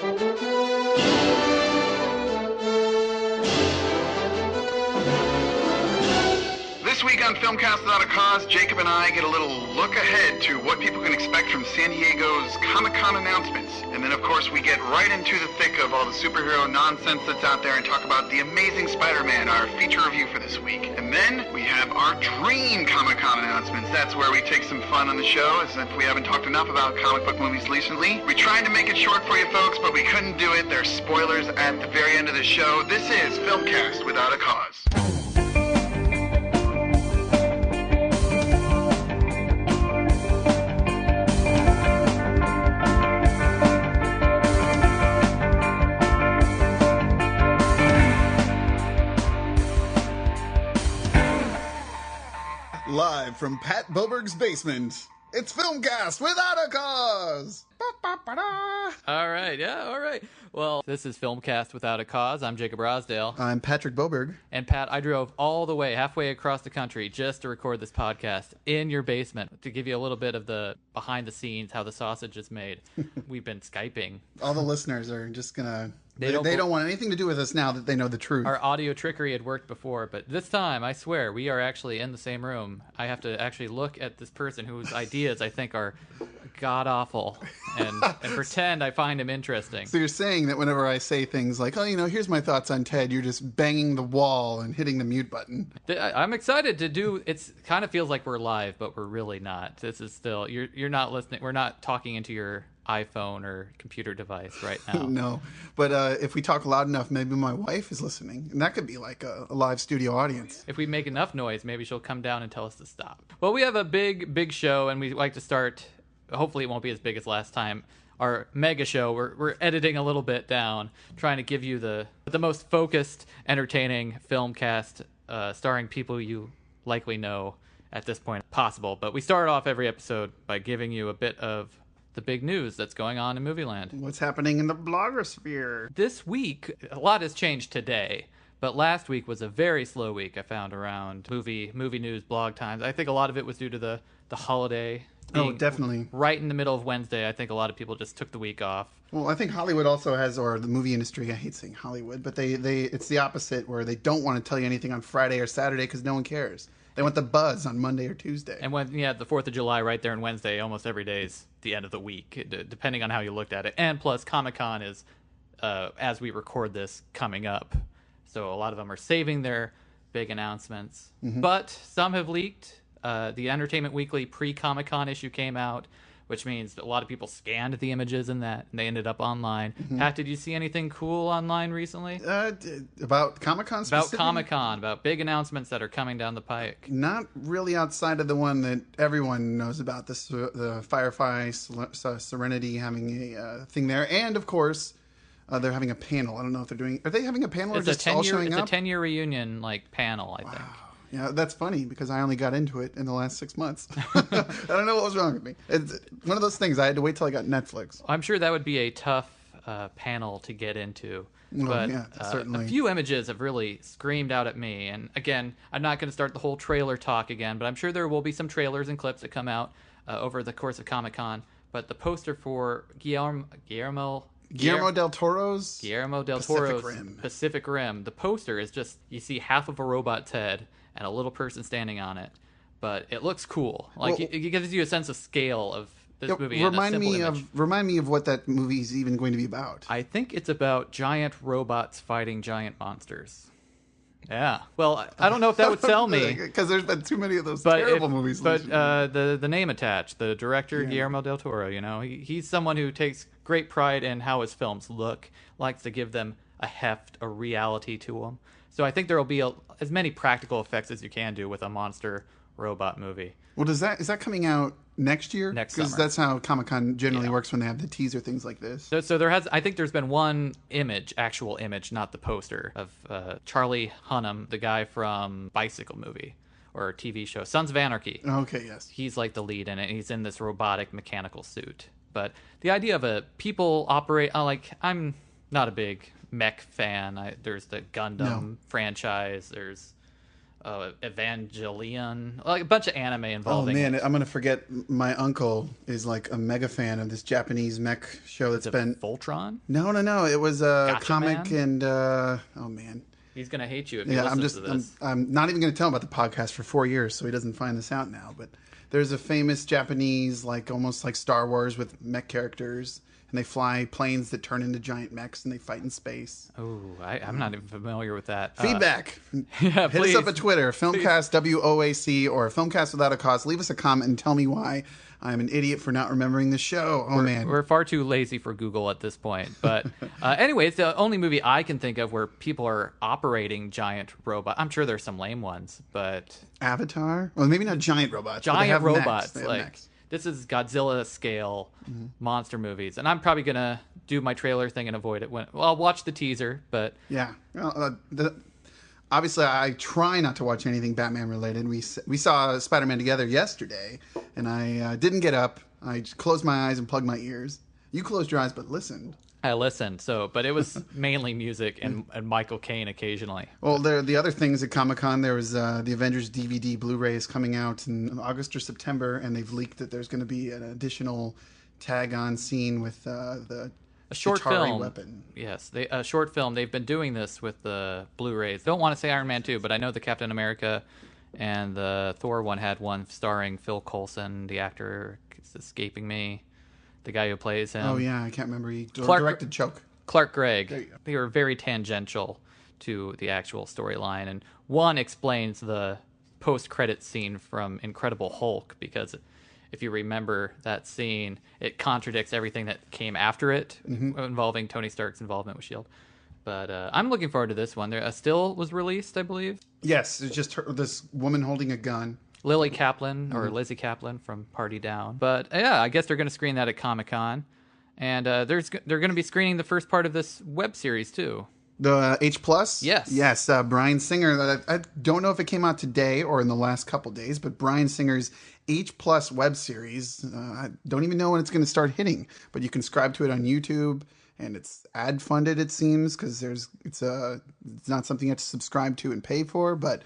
This week on Filmcast Without a Cause, Jacob and I get a little look ahead to what people can expect from San Diego's Comic-Con announcements. And then, of course, we get right into the thick of all the superhero nonsense that's out there and talk about The Amazing Spider-Man, our feature review for this week. And then we have our dream Comic-Con announcements. That's where we take some fun on the show, as if we haven't talked enough about comic book movies recently. We tried to make it short for you folks, but we couldn't do it. There's spoilers at the very end of the show. This is Filmcast Without a Cause. Live from Pat Boberg's basement, it's Filmcast Without a Cause! All right. Well, this is Filmcast Without a Cause. I'm Jacob Rosdale. I'm Patrick Boberg. And Pat, I drove all the way, halfway across the country, just to record this podcast in your basement, to give you a little bit of the behind the scenes, how the sausage is made. We've been Skyping. All the listeners are just gonna... They don't want anything to do with us now that they know the truth. Our audio trickery had worked before, but this time, I swear, we are actually in the same room. I have to actually look at this person whose ideas I think are god-awful and pretend I find him interesting. So you're saying that whenever I say things like, oh, here's my thoughts on Ted, you're just banging the wall and hitting the mute button. I'm excited to do, it kind of feels like we're live, but we're really not. This is still, you're not listening, we're not talking into your iPhone or computer device right now. No, but if we talk loud enough, maybe my wife is listening, and that could be like a live studio audience. If we make enough noise, maybe she'll come down and tell us to stop. Well, we have a big show, and we like to start, hopefully it won't be as big as last time, our mega show. We're editing a little bit down, trying to give you the most focused, entertaining film cast starring people you likely know at this point possible. But we start off every episode by giving you a bit of the big news that's going on in movie land. What's happening in the blogosphere? This week, a lot has changed today, but last week was a very slow week, I found, around movie news, blog times. I think a lot of it was due to the holiday. Oh, definitely. Right in the middle of Wednesday, I think a lot of people just took the week off. Well, I think Hollywood also has, or the movie industry, I hate saying Hollywood, but it's the opposite, where they don't want to tell you anything on Friday or Saturday because no one cares. They want the buzz on Monday or Tuesday. And when the 4th of July right there on Wednesday, almost every day is the end of the week, depending on how you looked at it. And plus, Comic-Con is, as we record this, coming up. So a lot of them are saving their big announcements. Mm-hmm. But some have leaked. The Entertainment Weekly pre-Comic-Con issue came out, which means a lot of people scanned the images in that, and they ended up online. Mm-hmm. Pat, did you see anything cool online recently? About Comic-Con specifically? About Comic-Con, about big announcements that are coming down the pike. Not really outside of the one that everyone knows about, the Firefly Serenity having a thing there. And, of course, they're having a panel. I don't know if they're doing... Are they having a panel or just all showing up? It's a 10-year reunion panel, I think. Yeah, that's funny because I only got into it in the last 6 months. I don't know what was wrong with me. It's one of those things. I had to wait till I got Netflix. I'm sure that would be a tough panel to get into. But yeah, certainly. A few images have really screamed out at me. And again, I'm not going to start the whole trailer talk again, but I'm sure there will be some trailers and clips that come out over the course of Comic-Con. But the poster for Guillermo del Toro's Pacific Rim. The poster is just, you see half of a robot's head and a little person standing on it, but it looks cool. It gives you a sense of scale of this movie. Remind me of what that movie is even going to be about. I think it's about giant robots fighting giant monsters. Yeah. Well, I don't know if that would sell me because there's been too many of those terrible movies. But the name attached, the director Guillermo del Toro, he's someone who takes great pride in how his films look, likes to give them a heft, a reality to them. So I think there will be as many practical effects as you can do with a monster robot movie. Well, is that coming out next year? Next summer. Because that's how Comic-Con generally works when they have the teaser things like this. So I think there's been one actual image, not the poster, of Charlie Hunnam, the guy from Bicycle Movie or TV show Sons of Anarchy. Okay, yes. He's like the lead in it. He's in this robotic mechanical suit. But the idea of I'm not a big mech fan. There's the Gundam franchise. There's Evangelion, like a bunch of anime involving. Oh man, I'm gonna forget. My uncle is like a mega fan of this Japanese mech show that's been Voltron. No. It was a Gotcha comic, Man? and oh man, He's gonna hate you if he yeah. listens to this. I'm not even gonna tell him about the podcast for 4 years, so he doesn't find this out now. But there's a famous Japanese, like almost like Star Wars with mech characters. And they fly planes that turn into giant mechs, and they fight in space. Oh, I'm not even familiar with that. Feedback. Yeah, Hit us up at Twitter, Filmcast WOAC, or Filmcast Without a Cause. Leave us a comment and tell me why I'm an idiot for not remembering the show. Oh, man. We're far too lazy for Google at this point. But anyway, it's the only movie I can think of where people are operating giant robots. I'm sure there's some lame ones, but... Avatar? Well, maybe not giant robots. But they Giant have robots. Mechs. They have Like, mechs. this is Godzilla scale monster movies. And I'm probably going to do my trailer thing and avoid it. Well, I'll watch the teaser, but... Yeah. Well, obviously, I try not to watch anything Batman related. We saw Spiderman together yesterday, and I didn't get up. I just closed my eyes and plugged my ears. You closed your eyes but listened. I listened, but it was mainly music and Michael Caine occasionally. Well, the other things at Comic-Con, there was the Avengers DVD Blu-ray is coming out in August or September, and they've leaked that there's going to be an additional tag-on scene with the A short Chitauri film. weapon. Yes, a short film. They've been doing this with the Blu-rays. Don't want to say Iron Man 2, but I know the Captain America and the Thor one had one starring Phil Coulson, the actor. It's escaping me. The guy who plays him. Oh, yeah, I can't remember. He Clark directed Choke. Clark There you Gregg. go. They were very tangential to the actual storyline, and one explains the post-credit scene from Incredible Hulk, because if you remember that scene, it contradicts everything that came after it, involving Tony Stark's involvement with S.H.I.E.L.D. But I'm looking forward to this one. There, a still was released, I believe. Yes, it's just this woman holding a gun. Lily Kaplan, or Lizzie Kaplan from Party Down. But yeah, I guess they're going to screen that at Comic-Con. And they're going to be screening the first part of this web series, too. The H+? Yes. Yes, Bryan Singer. I don't know if it came out today or in the last couple days, but Bryan Singer's H+ web series, I don't even know when it's going to start hitting, but you can subscribe to it on YouTube, and it's ad-funded, it seems, because it's not something you have to subscribe to and pay for, but...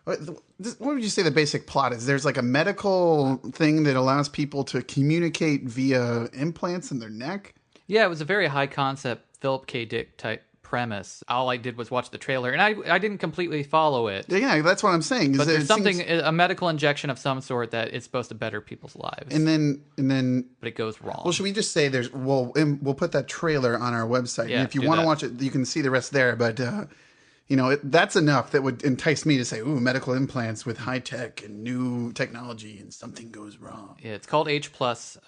What would you say the basic plot is? There's like a medical thing that allows people to communicate via implants in their neck. Yeah, it was a very high concept Philip K. Dick type premise. All I did was watch the trailer, and I didn't completely follow it. Yeah, that's what I'm saying. But there's a medical injection of some sort that is supposed to better people's lives. And then, but it goes wrong. Well, should we just say we'll put that trailer on our website, Yeah, and if you do want to that. watch it, you can see the rest there. But that's enough that would entice me to say, "Ooh, medical implants with high tech and new technology, and something goes wrong." Yeah, it's called H+,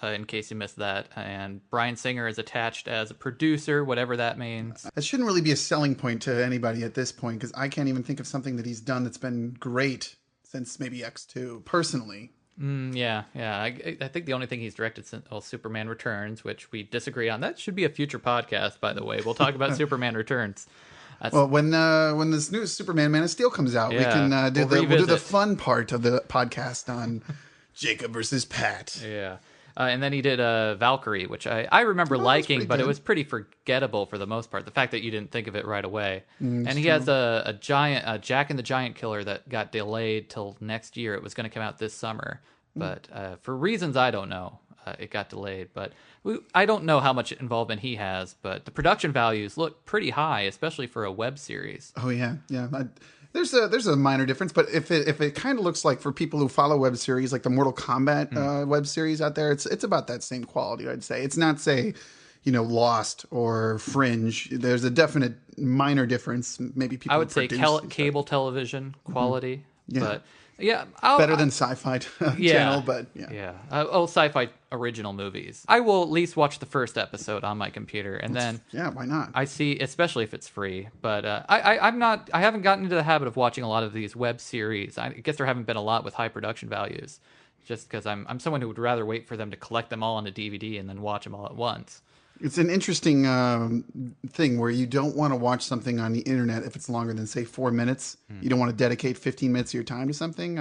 in case you missed that. And Bryan Singer is attached as a producer, whatever that means. That shouldn't really be a selling point to anybody at this point, because I can't even think of something that he's done that's been great since maybe X2, personally. Yeah. I think the only thing he's directed since Superman Returns, which we disagree on. That should be a future podcast, by the way. We'll talk about Superman Returns. Well, when this new Superman Man of Steel comes out, we Yeah, can we'll we'll do the revisit. fun part of the podcast on Jacob versus Pat. Yeah. And then he did Valkyrie, which I remember that's liking, pretty but it good. was pretty forgettable for the most part. The fact that you didn't think of it right away. And he has a Jack and the Giant Killer that got delayed till next year. It was going to come out this summer. But for reasons I don't know, it got delayed. But I don't know how much involvement he has, but the production values look pretty high, especially for a web series. Oh yeah. There's a minor difference, but if it kind of looks like, for people who follow web series like the Mortal Kombat web series out there, it's about that same quality, I'd say. It's not, say, Lost or Fringe. There's a definite minor difference. Maybe people I would say produce these cable television quality. Yeah. But yeah, better than Sci-Fi Channel, but yeah. Sci-fi original movies. I will at least watch the first episode on my computer, and then Yeah, why not? I see, especially if it's free. But I haven't gotten into the habit of watching a lot of these web series. I guess there haven't been a lot with high production values, just because I'm someone who would rather wait for them to collect them all on a DVD and then watch them all at once. It's an interesting thing where you don't want to watch something on the internet if it's longer than, say, 4 minutes. You don't want to dedicate 15 minutes of your time to something.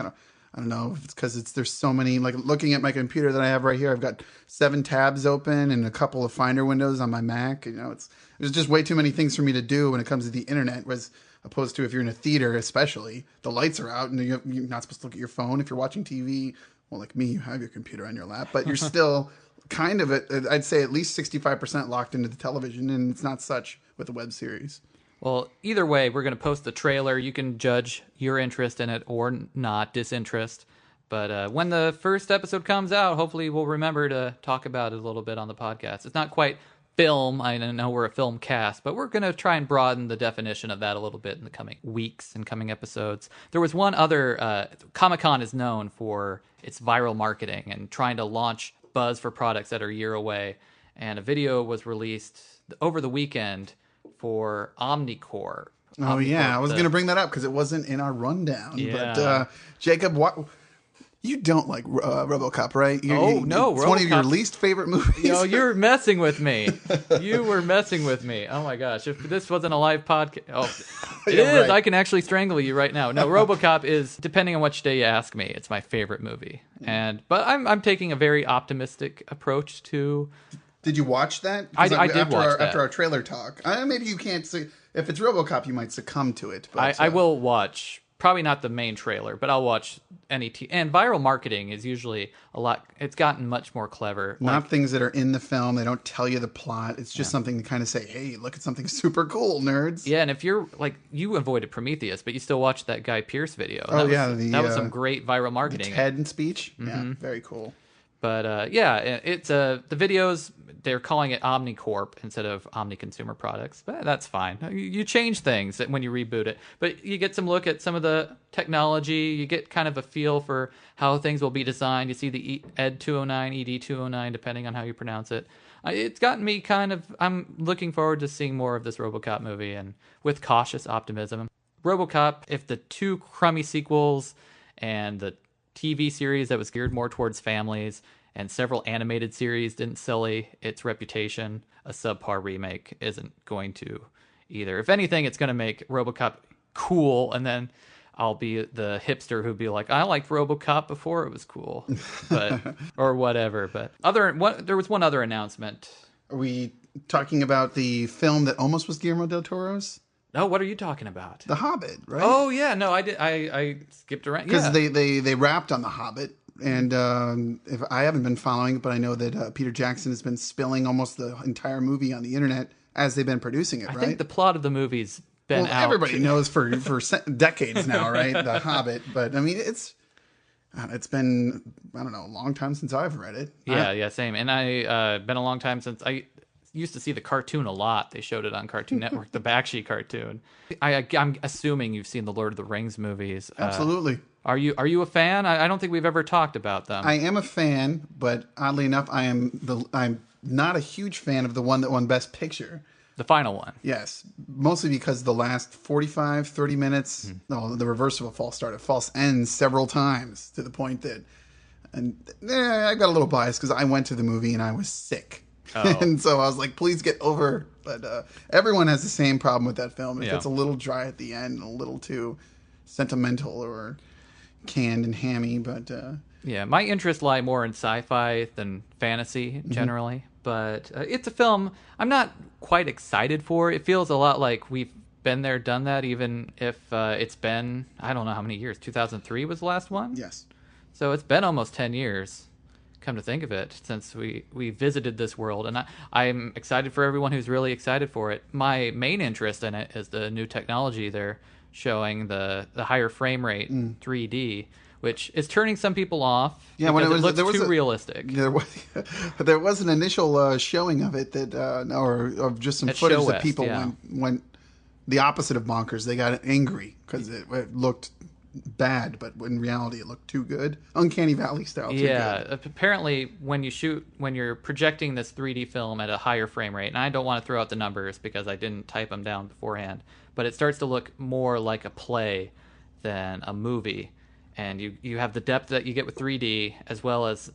I don't know if it's because there's so many, like looking at my computer that I have right here, I've got 7 tabs open and a couple of Finder windows on my Mac. There's just way too many things for me to do when it comes to the internet, as opposed to if you're in a theater, especially, the lights are out and you're not supposed to look at your phone if you're watching TV. Well, like me, you have your computer on your lap, but you're still kind of, I'd say at least 65% locked into the television, and it's not such with a web series. Well, either way, we're going to post the trailer. You can judge your interest in it or not, disinterest. But when the first episode comes out, hopefully we'll remember to talk about it a little bit on the podcast. It's not quite film. I know we're a film cast, but we're going to try and broaden the definition of that a little bit in the coming weeks and coming episodes. There was one other... Comic-Con is known for its viral marketing and trying to launch buzz for products that are a year away. And a video was released over the weekend for Omnicorp. Oh, yeah. I was going to bring that up because it wasn't in our rundown. Yeah. But, Jacob, you don't like RoboCop, right? No. It's one of your least favorite movies. You're messing with me. You were messing with me. Oh, my gosh. If this wasn't a live podcast... Oh, it is. Right. I can actually strangle you right now. No, RoboCop is, depending on which day you ask me, it's my favorite movie. But I'm taking a very optimistic approach to... Did you watch that? I did watch that. After our trailer talk. Maybe you can't see... If it's RoboCop, you might succumb to it. But, I will watch... Probably not the main trailer, but I'll watch any... And viral marketing is usually a lot... It's gotten much more clever. Not things that are in the film. They don't tell you the plot. It's just something to kind of say, hey, look at something super cool, nerds. Yeah, and if you're... Like, you avoided Prometheus, but you still watched that Guy Pearce video. That was some great viral marketing. The TED speech? Mm-hmm. Yeah, very cool. But, it's... the videos... They're calling it Omnicorp instead of Omni Consumer Products, but that's fine. You change things when you reboot it, but you get some look at some of the technology. You get kind of a feel for how things will be designed. You see the ED 209, ED 209, depending on how you pronounce it. It's gotten me I'm looking forward to seeing more of this RoboCop movie, and with cautious optimism. RoboCop, if the 2 crummy sequels and the TV series that was geared more towards families and several animated series didn't sully its reputation, a subpar remake isn't going to either. If anything, it's going to make RoboCop cool, and then I'll be the hipster who'd be like, I liked RoboCop before it was cool, but or whatever. But there was one other announcement. Are we talking about the film that almost was Guillermo del Toro's? No, what are you talking about? The Hobbit, right? Oh yeah, no, I did. I skipped around because they wrapped on The Hobbit. And if I haven't been following it, but I know that Peter Jackson has been spilling almost the entire movie on the internet as they've been producing it, right? I think the plot of the movie's been out. Everybody knows for decades now, right? The Hobbit. But, I mean, it's been, I don't know, a long time since I've read it. Yeah, same. And been a long time since I used to see the cartoon a lot. They showed it on Cartoon Network, the Bakshi cartoon. I'm assuming you've seen the Lord of the Rings movies. Absolutely. Are you a fan? I don't think we've ever talked about them. I am a fan, but oddly enough, I'm not a huge fan of the one that won Best Picture. The final one. Yes. Mostly because the last 45, 30 minutes, the reverse of a false start. It false ends several times to the point that... And I got a little biased because I went to the movie and I was sick. Oh. And so I was like, please get over. But everyone has the same problem with that film. If it's a little dry at the end, a little too sentimental or... canned and hammy, but my interests lie more in sci-fi than fantasy generally. But it's a film I'm not quite excited for. It feels a lot like we've been there, done that, even if it's been, I don't know how many years. 2003 was the last one? Yes. So it's been almost 10 years, come to think of it, since we visited this world. And I'm excited for everyone who's really excited for it. My main interest in it is the new technology they're showing, the higher frame rate 3D, which is turning some people off. Yeah, when it looks too realistic. There was an initial showing of it that, or of just some footage that people went the opposite of bonkers. They got angry because it looked bad, but in reality it looked too good. Uncanny Valley style. Yeah, apparently when you're projecting this 3D film at a higher frame rate, and I don't want to throw out the numbers because I didn't type them down beforehand, but it starts to look more like a play than a movie. And you have the depth that you get with 3D, as well as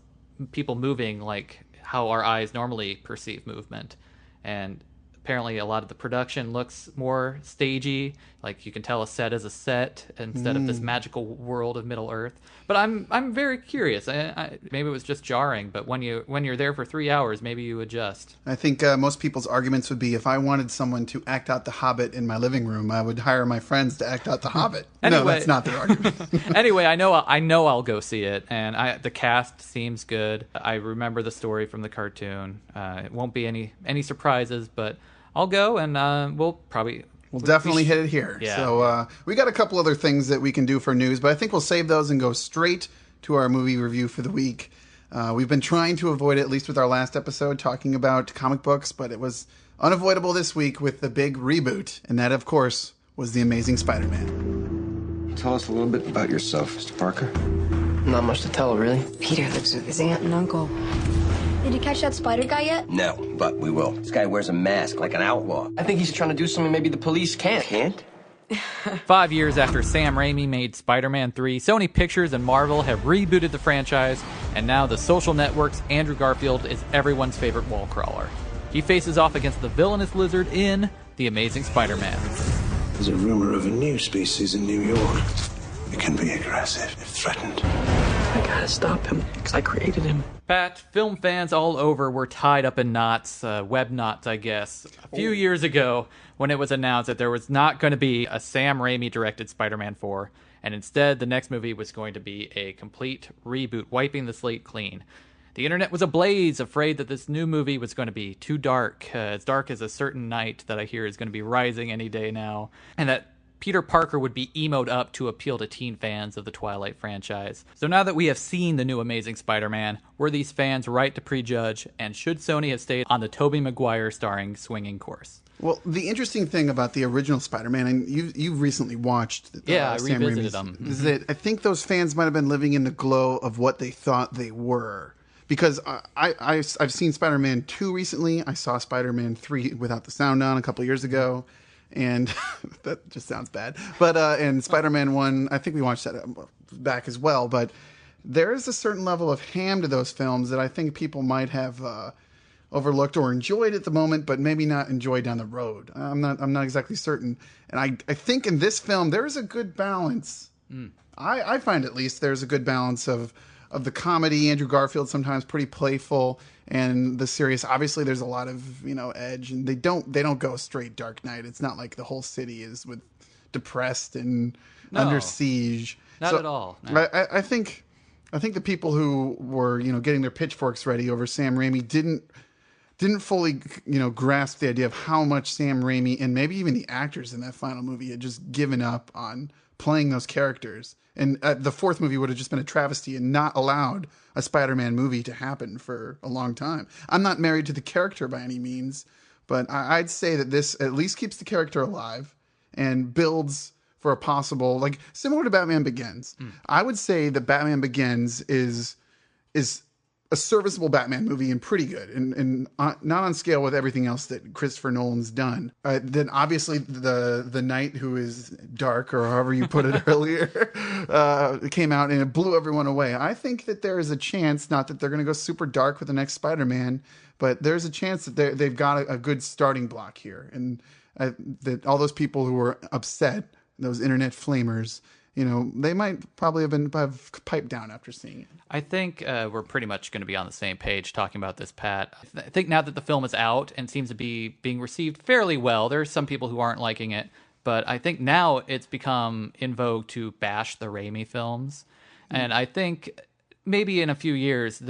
people moving like how our eyes normally perceive movement. And apparently a lot of the production looks more stagey. Like you can tell a set is a set instead of this magical world of Middle Earth. But I'm very curious. Maybe it was just jarring, but when you're there for 3 hours, maybe you adjust. I think most people's arguments would be if I wanted someone to act out The Hobbit in my living room, I would hire my friends to act out The Hobbit. Anyway, no, that's not their argument. Anyway, I know I'll go see it, and the cast seems good. I remember the story from the cartoon. It won't be any surprises, but I'll go, and we'll definitely hit it here. Yeah. So we got a couple other things that we can do for news, but I think we'll save those and go straight to our movie review for the week. We've been trying to avoid it, at least with our last episode, talking about comic books, but it was unavoidable this week with the big reboot, and that, of course, was The Amazing Spider-Man. Tell us a little bit about yourself, Mr. Parker. Not much to tell, really. Peter lives with his aunt and uncle. Did you catch that spider guy yet? No, but we will. This guy wears a mask like an outlaw. I think he's trying to do something maybe the police can't. Can't? 5 years after Sam Raimi made Spider-Man 3, Sony Pictures and Marvel have rebooted the franchise, and now the social network's Andrew Garfield is everyone's favorite wall crawler. He faces off against the villainous lizard in The Amazing Spider-Man. There's a rumor of a new species in New York. It can be aggressive if threatened. I gotta stop him, because I created him. Pat, film fans all over were tied up in knots, web knots, I guess, a few years ago when it was announced that there was not going to be a Sam Raimi-directed Spider-Man 4, and instead the next movie was going to be a complete reboot, wiping the slate clean. The internet was ablaze, afraid that this new movie was going to be too dark as a certain night that I hear is going to be rising any day now, and that Peter Parker would be emoed up to appeal to teen fans of the Twilight franchise. So now that we have seen the new Amazing Spider-Man, were these fans right to prejudge, and should Sony have stayed on the Tobey Maguire starring swinging course? Well, the interesting thing about the original Spider-Man, and you've recently watched I Sam revisited Raimi's, them. is that I think those fans might have been living in the glow of what they thought they were. Because I've seen Spider-Man 2 recently. I saw Spider-Man 3 without the sound on a couple years ago. And that just sounds bad. But and Spider-Man 1, I think we watched that back as well. But there is a certain level of ham to those films that I think people might have overlooked or enjoyed at the moment, but maybe not enjoy down the road. I'm not exactly certain. And I think in this film there is a good balance. I find at least there's a good balance of the comedy. Andrew Garfield sometimes pretty playful, and the serious. Obviously, there's a lot of edge, and they don't go straight Dark Knight. It's not like the whole city is depressed and under siege. Not at all. No. I think the people who were getting their pitchforks ready over Sam Raimi didn't fully grasp the idea of how much Sam Raimi and maybe even the actors in that final movie had just given up on playing those characters. And the fourth movie would have just been a travesty and not allowed a Spider-Man movie to happen for a long time. I'm not married to the character by any means, but I'd say that this at least keeps the character alive and builds for a possible, like similar to Batman Begins. I would say that Batman Begins is a serviceable Batman movie and pretty good, and not on scale with everything else that Christopher Nolan's done. Then obviously the Knight Who Is Dark, or however you put it earlier, came out and it blew everyone away. I think that there is a chance, not that they're going to go super dark with the next Spider-Man, but there's a chance that they've got a good starting block here, and that all those people who were upset, those internet flamers, they might probably have piped down after seeing it. I think we're pretty much going to be on the same page talking about this, Pat. I think now that the film is out and seems to be being received fairly well, there's some people who aren't liking it, but I think now it's become in vogue to bash the Raimi films. And I think maybe in a few years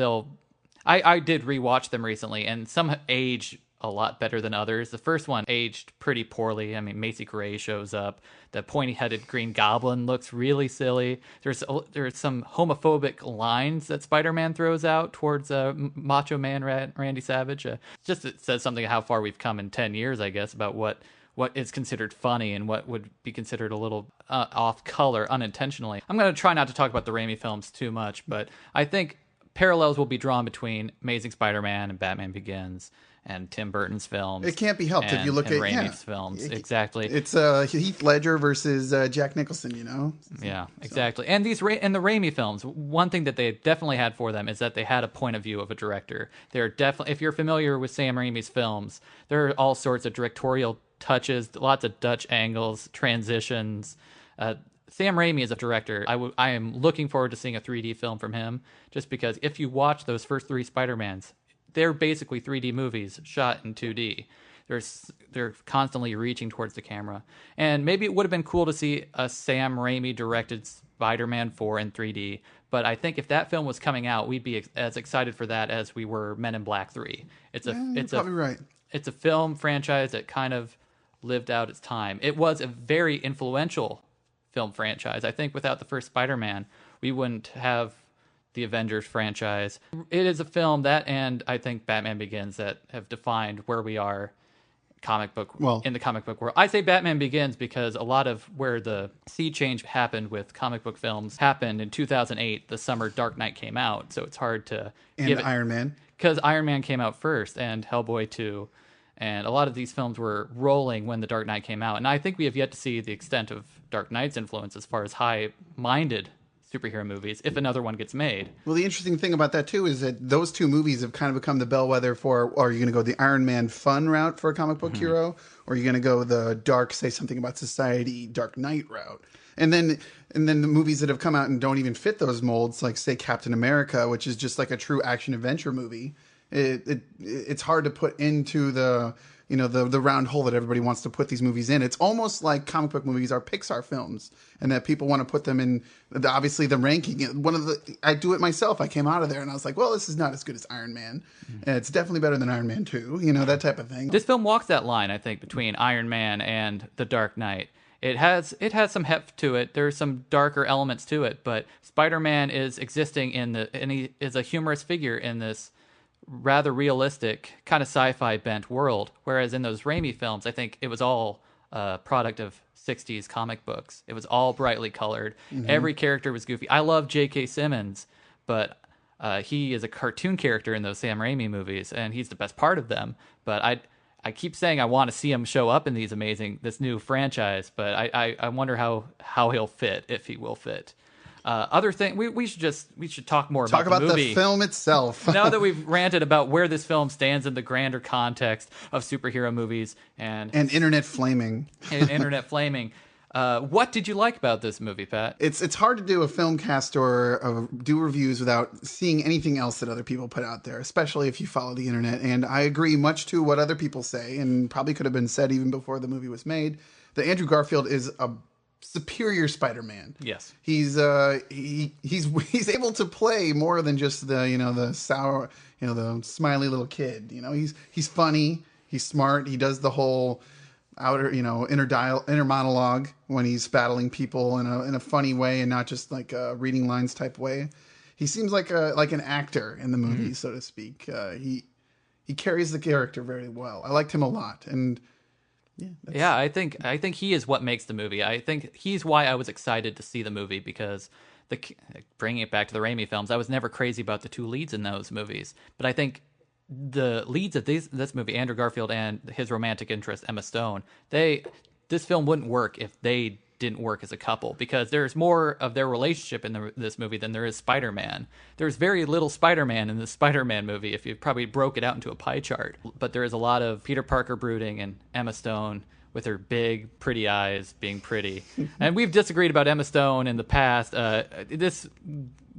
I did rewatch them recently, and some age a lot better than others. The first one aged pretty poorly. I mean, Macy Gray shows up. The pointy-headed Green Goblin looks really silly. There's some homophobic lines that Spider-Man throws out towards Macho Man Randy Savage. It says something how far we've come in 10 years, I guess, about what is considered funny and what would be considered a little off color unintentionally. I'm going to try not to talk about the Raimi films too much, but I think parallels will be drawn between Amazing Spider-Man and Batman Begins. and Tim Burton's films. It can't be helped if you look at Raimi's films. Exactly. It's Heath Ledger versus Jack Nicholson, Yeah, exactly. And these and the Raimi films, one thing that they definitely had for them is that they had a point of view of a director. They're definitely, if you're familiar with Sam Raimi's films, there are all sorts of directorial touches, lots of Dutch angles, transitions. Sam Raimi is a director. I am looking forward to seeing a 3D film from him, just because if you watch those first 3 Spider-Mans, they're basically 3D movies shot in 2D. They're constantly reaching towards the camera. And maybe it would have been cool to see a Sam Raimi directed Spider-Man 4 in 3D, but I think if that film was coming out, we'd be as excited for that as we were Men in Black 3. It's probably right. It's a film franchise that kind of lived out its time. It was a very influential film franchise. I think without the first Spider-Man, we wouldn't have the Avengers franchise. It is a film that, and I think Batman Begins, that have defined where we are in the comic book world. I say Batman Begins because a lot of where the sea change happened with comic book films happened in 2008, the summer Dark Knight came out, so it's hard to give it, Iron Man. because Iron Man came out first, and Hellboy 2, and a lot of these films were rolling when The Dark Knight came out, and I think we have yet to see the extent of Dark Knight's influence as far as high-minded superhero movies, if another one gets made. Well, the interesting thing about that, too, is that those 2 movies have kind of become the bellwether for, are you going to go the Iron Man fun route for a comic book hero, or are you going to go the dark, say something about society, Dark Knight route? And then the movies that have come out and don't even fit those molds, like, say, Captain America, which is just like a true action-adventure movie, it's hard to put into the round hole that everybody wants to put these movies in. It's almost like comic book movies are Pixar films, and that people want to put them in, obviously, the ranking. I do it myself. I came out of there and I was like, well, this is not as good as Iron Man. And it's definitely better than Iron Man 2, that type of thing. This film walks that line, I think, between Iron Man and The Dark Knight. It has some heft to it. There's some darker elements to it, but Spider-Man is existing and he is a humorous figure in this rather realistic, kind of sci-fi bent world. Whereas in those Raimi films, I think it was all a product of 60s comic books. It was all brightly colored. Mm-hmm. Every character was goofy. I love J.K. Simmons, but he is a cartoon character in those Sam Raimi movies, and he's the best part of them. But I keep saying I want to see him show up in this new franchise, but I wonder how he'll fit, if he will fit. Other thing, we should talk more about the movie. The film itself. Now that we've ranted about where this film stands in the grander context of superhero movies and internet flaming. What did you like about this movie, Pat? It's hard to do a film cast or do reviews without seeing anything else that other people put out there, especially if you follow the internet. And I agree much to what other people say, and probably could have been said even before the movie was made, that Andrew Garfield is a superior Spider-Man. Yes, he's able to play more than just the sour, the smiley little kid. He's funny, he's smart, he does the whole inner monologue when he's battling people in a funny way and not just like a reading lines type way. He seems like an actor in the movie, so to speak. He carries the character very well. I liked him a lot, and I think he is what makes the movie. I think he's why I was excited to see the movie, because bringing it back to the Raimi films, I was never crazy about the 2 leads in those movies, but I think the leads of this movie, Andrew Garfield and his romantic interest Emma Stone, this film wouldn't work if they didn't work as a couple, because there's more of their relationship in this movie than there is Spider-Man. There's very little Spider-Man in the Spider-Man movie if you probably broke it out into a pie chart, but there is a lot of Peter Parker brooding and Emma Stone with her big, pretty eyes being pretty. And we've disagreed about Emma Stone in the past. This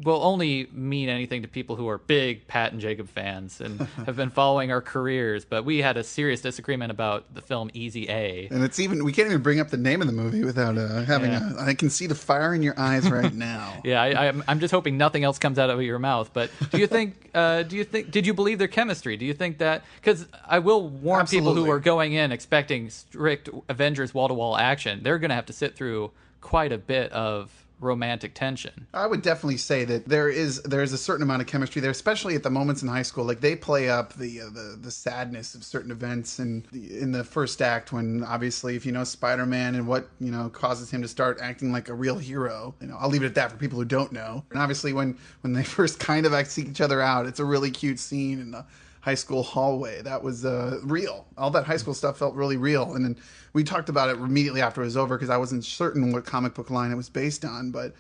will only mean anything to people who are big Pat and Jacob fans and have been following our careers, but we had a serious disagreement about the film Easy A. And we can't even bring up the name of the movie without having I can see the fire in your eyes right now. I'm just hoping nothing else comes out of your mouth. But did you believe their chemistry? Do you think that, because I will warn Absolutely. people who are going in expecting strict Avengers wall-to-wall action, they're going to have to sit through quite a bit of romantic tension. I would definitely say that there is a certain amount of chemistry there, especially at the moments in high school. Like, they play up the sadness of certain events in the first act, when obviously, if you know Spider-Man and what causes him to start acting like a real hero, I'll leave it at that for people who don't know. And obviously, when they first kind of seek each other out, it's a really cute scene in the high school hallway. That was real. All that high school stuff felt really real. And then we talked about it immediately after it was over because I wasn't certain what comic book line it was based on, but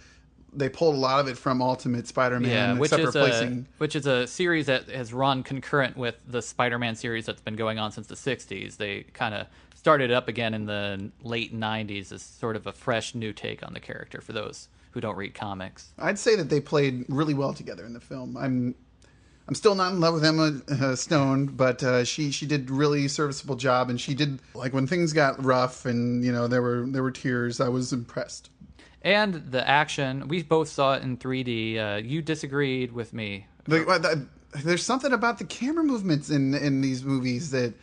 they pulled a lot of it from Ultimate Spider-Man, which is a series that has run concurrent with the Spider-Man series that's been going on since the 60s. They kind of started it up again in the late 90s as sort of a fresh new take on the character for those who don't read comics. I'd say that they played really well together in the film. I'm still not in love with Emma Stone, but she did really serviceable job, and she did, like, when things got rough and there were tears, I was impressed. And the action, we both saw it in 3D. You disagreed with me. There's something about the camera movements in these movies that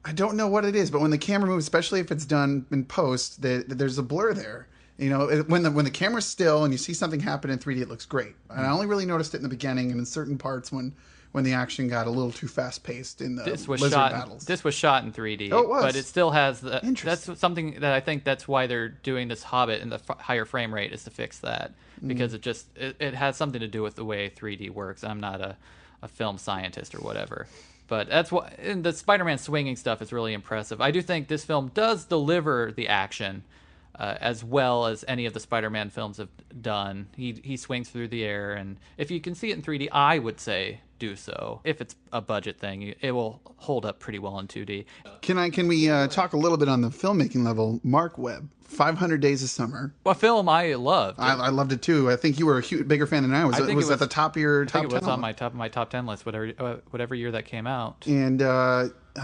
I don't know what it is, but when the camera moves, especially if it's done in post, there's a blur there. When the camera's still and you see something happen in 3D, it looks great. And I only really noticed it in the beginning and in certain parts when the action got a little too fast-paced in the lizard battles. This was shot in 3D. Oh, it was. But it still has the... Interesting. That's something that I think that's why they're doing this Hobbit in the higher frame rate, is to fix that. Because it has something to do with the way 3D works. I'm not a film scientist or whatever. But that's why the Spider-Man swinging stuff is really impressive. I do think this film does deliver the action as well as any of the Spider-Man films have done. He swings through the air, and if you can see it in 3D, I would say do so. If it's a budget thing, it will hold up pretty well in 2D. Can we talk a little bit on the filmmaking level? Marc Webb, 500 Days of Summer. A film I loved. I loved it too. I think you were a bigger fan than I was. It was at the top of your top 10. I think it was on my top 10 list, whatever year that came out. And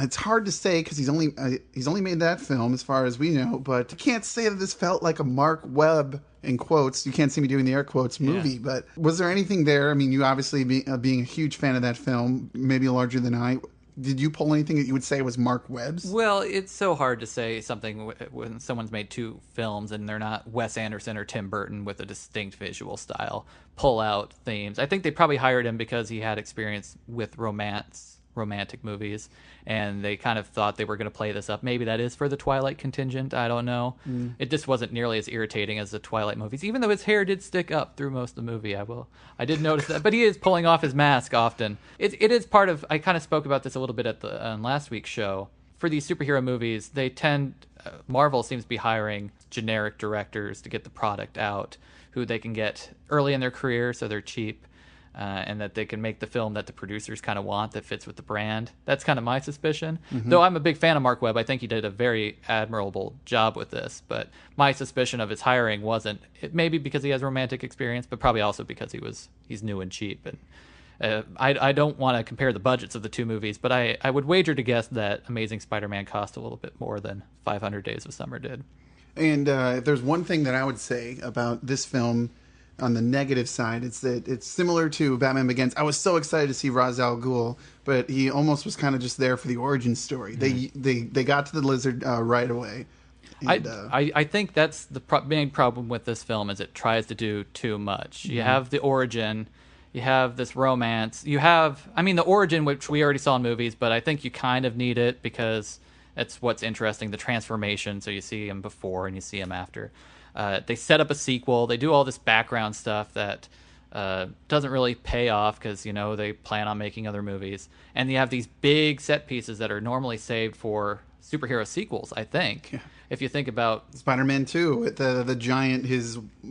it's hard to say because he's only made that film as far as we know. But you can't say that this felt like a Marc Webb, in quotes. You can't see me doing the air quotes movie. Yeah. But was there anything there? I mean, you obviously being a huge fan of that film, maybe larger than I. Did you pull anything that you would say was Marc Webb's? Well, it's so hard to say something when someone's made two films and they're not Wes Anderson or Tim Burton with a distinct visual style, pull out themes. I think they probably hired him because he had experience with romantic movies, and they kind of thought they were going to play this up. Maybe that is for the Twilight contingent. I don't know. It just wasn't nearly as irritating as the Twilight movies, even though his hair did stick up through most of the movie. I did notice that, but he is pulling off his mask often. It is part of. I kind of spoke about this a little bit at the last week's show. For these superhero movies, they tend. Marvel seems to be hiring generic directors to get the product out, who they can get early in their career, so they're cheap. And that they can make the film that the producers kind of want that fits with the brand. That's kind of my suspicion. Mm-hmm. Though I'm a big fan of Marc Webb. I think he did a very admirable job with this. But my suspicion of his hiring wasn't... maybe because he has romantic experience, but probably also because he's new and cheap. And I don't want to compare the budgets of the two movies, but I would wager to guess that Amazing Spider-Man cost a little bit more than 500 Days of Summer did. And if there's one thing that I would say about this film... on the negative side, it's that it's similar to Batman Begins. I was so excited to see Ra's al Ghul, but he almost was kind of just there for the origin story. Mm-hmm. They got to the lizard right away. And, I think that's the main problem with this film is it tries to do too much. You have the origin, you have this romance, the origin, which we already saw in movies, but I think you kind of need it because that's what's interesting, the transformation. So you see him before and you see him after. They set up a sequel. They do all this background stuff that doesn't really pay off because, they plan on making other movies. And you have these big set pieces that are normally saved for superhero sequels, I think. Yeah. If you think about... Spider-Man 2, with the giant,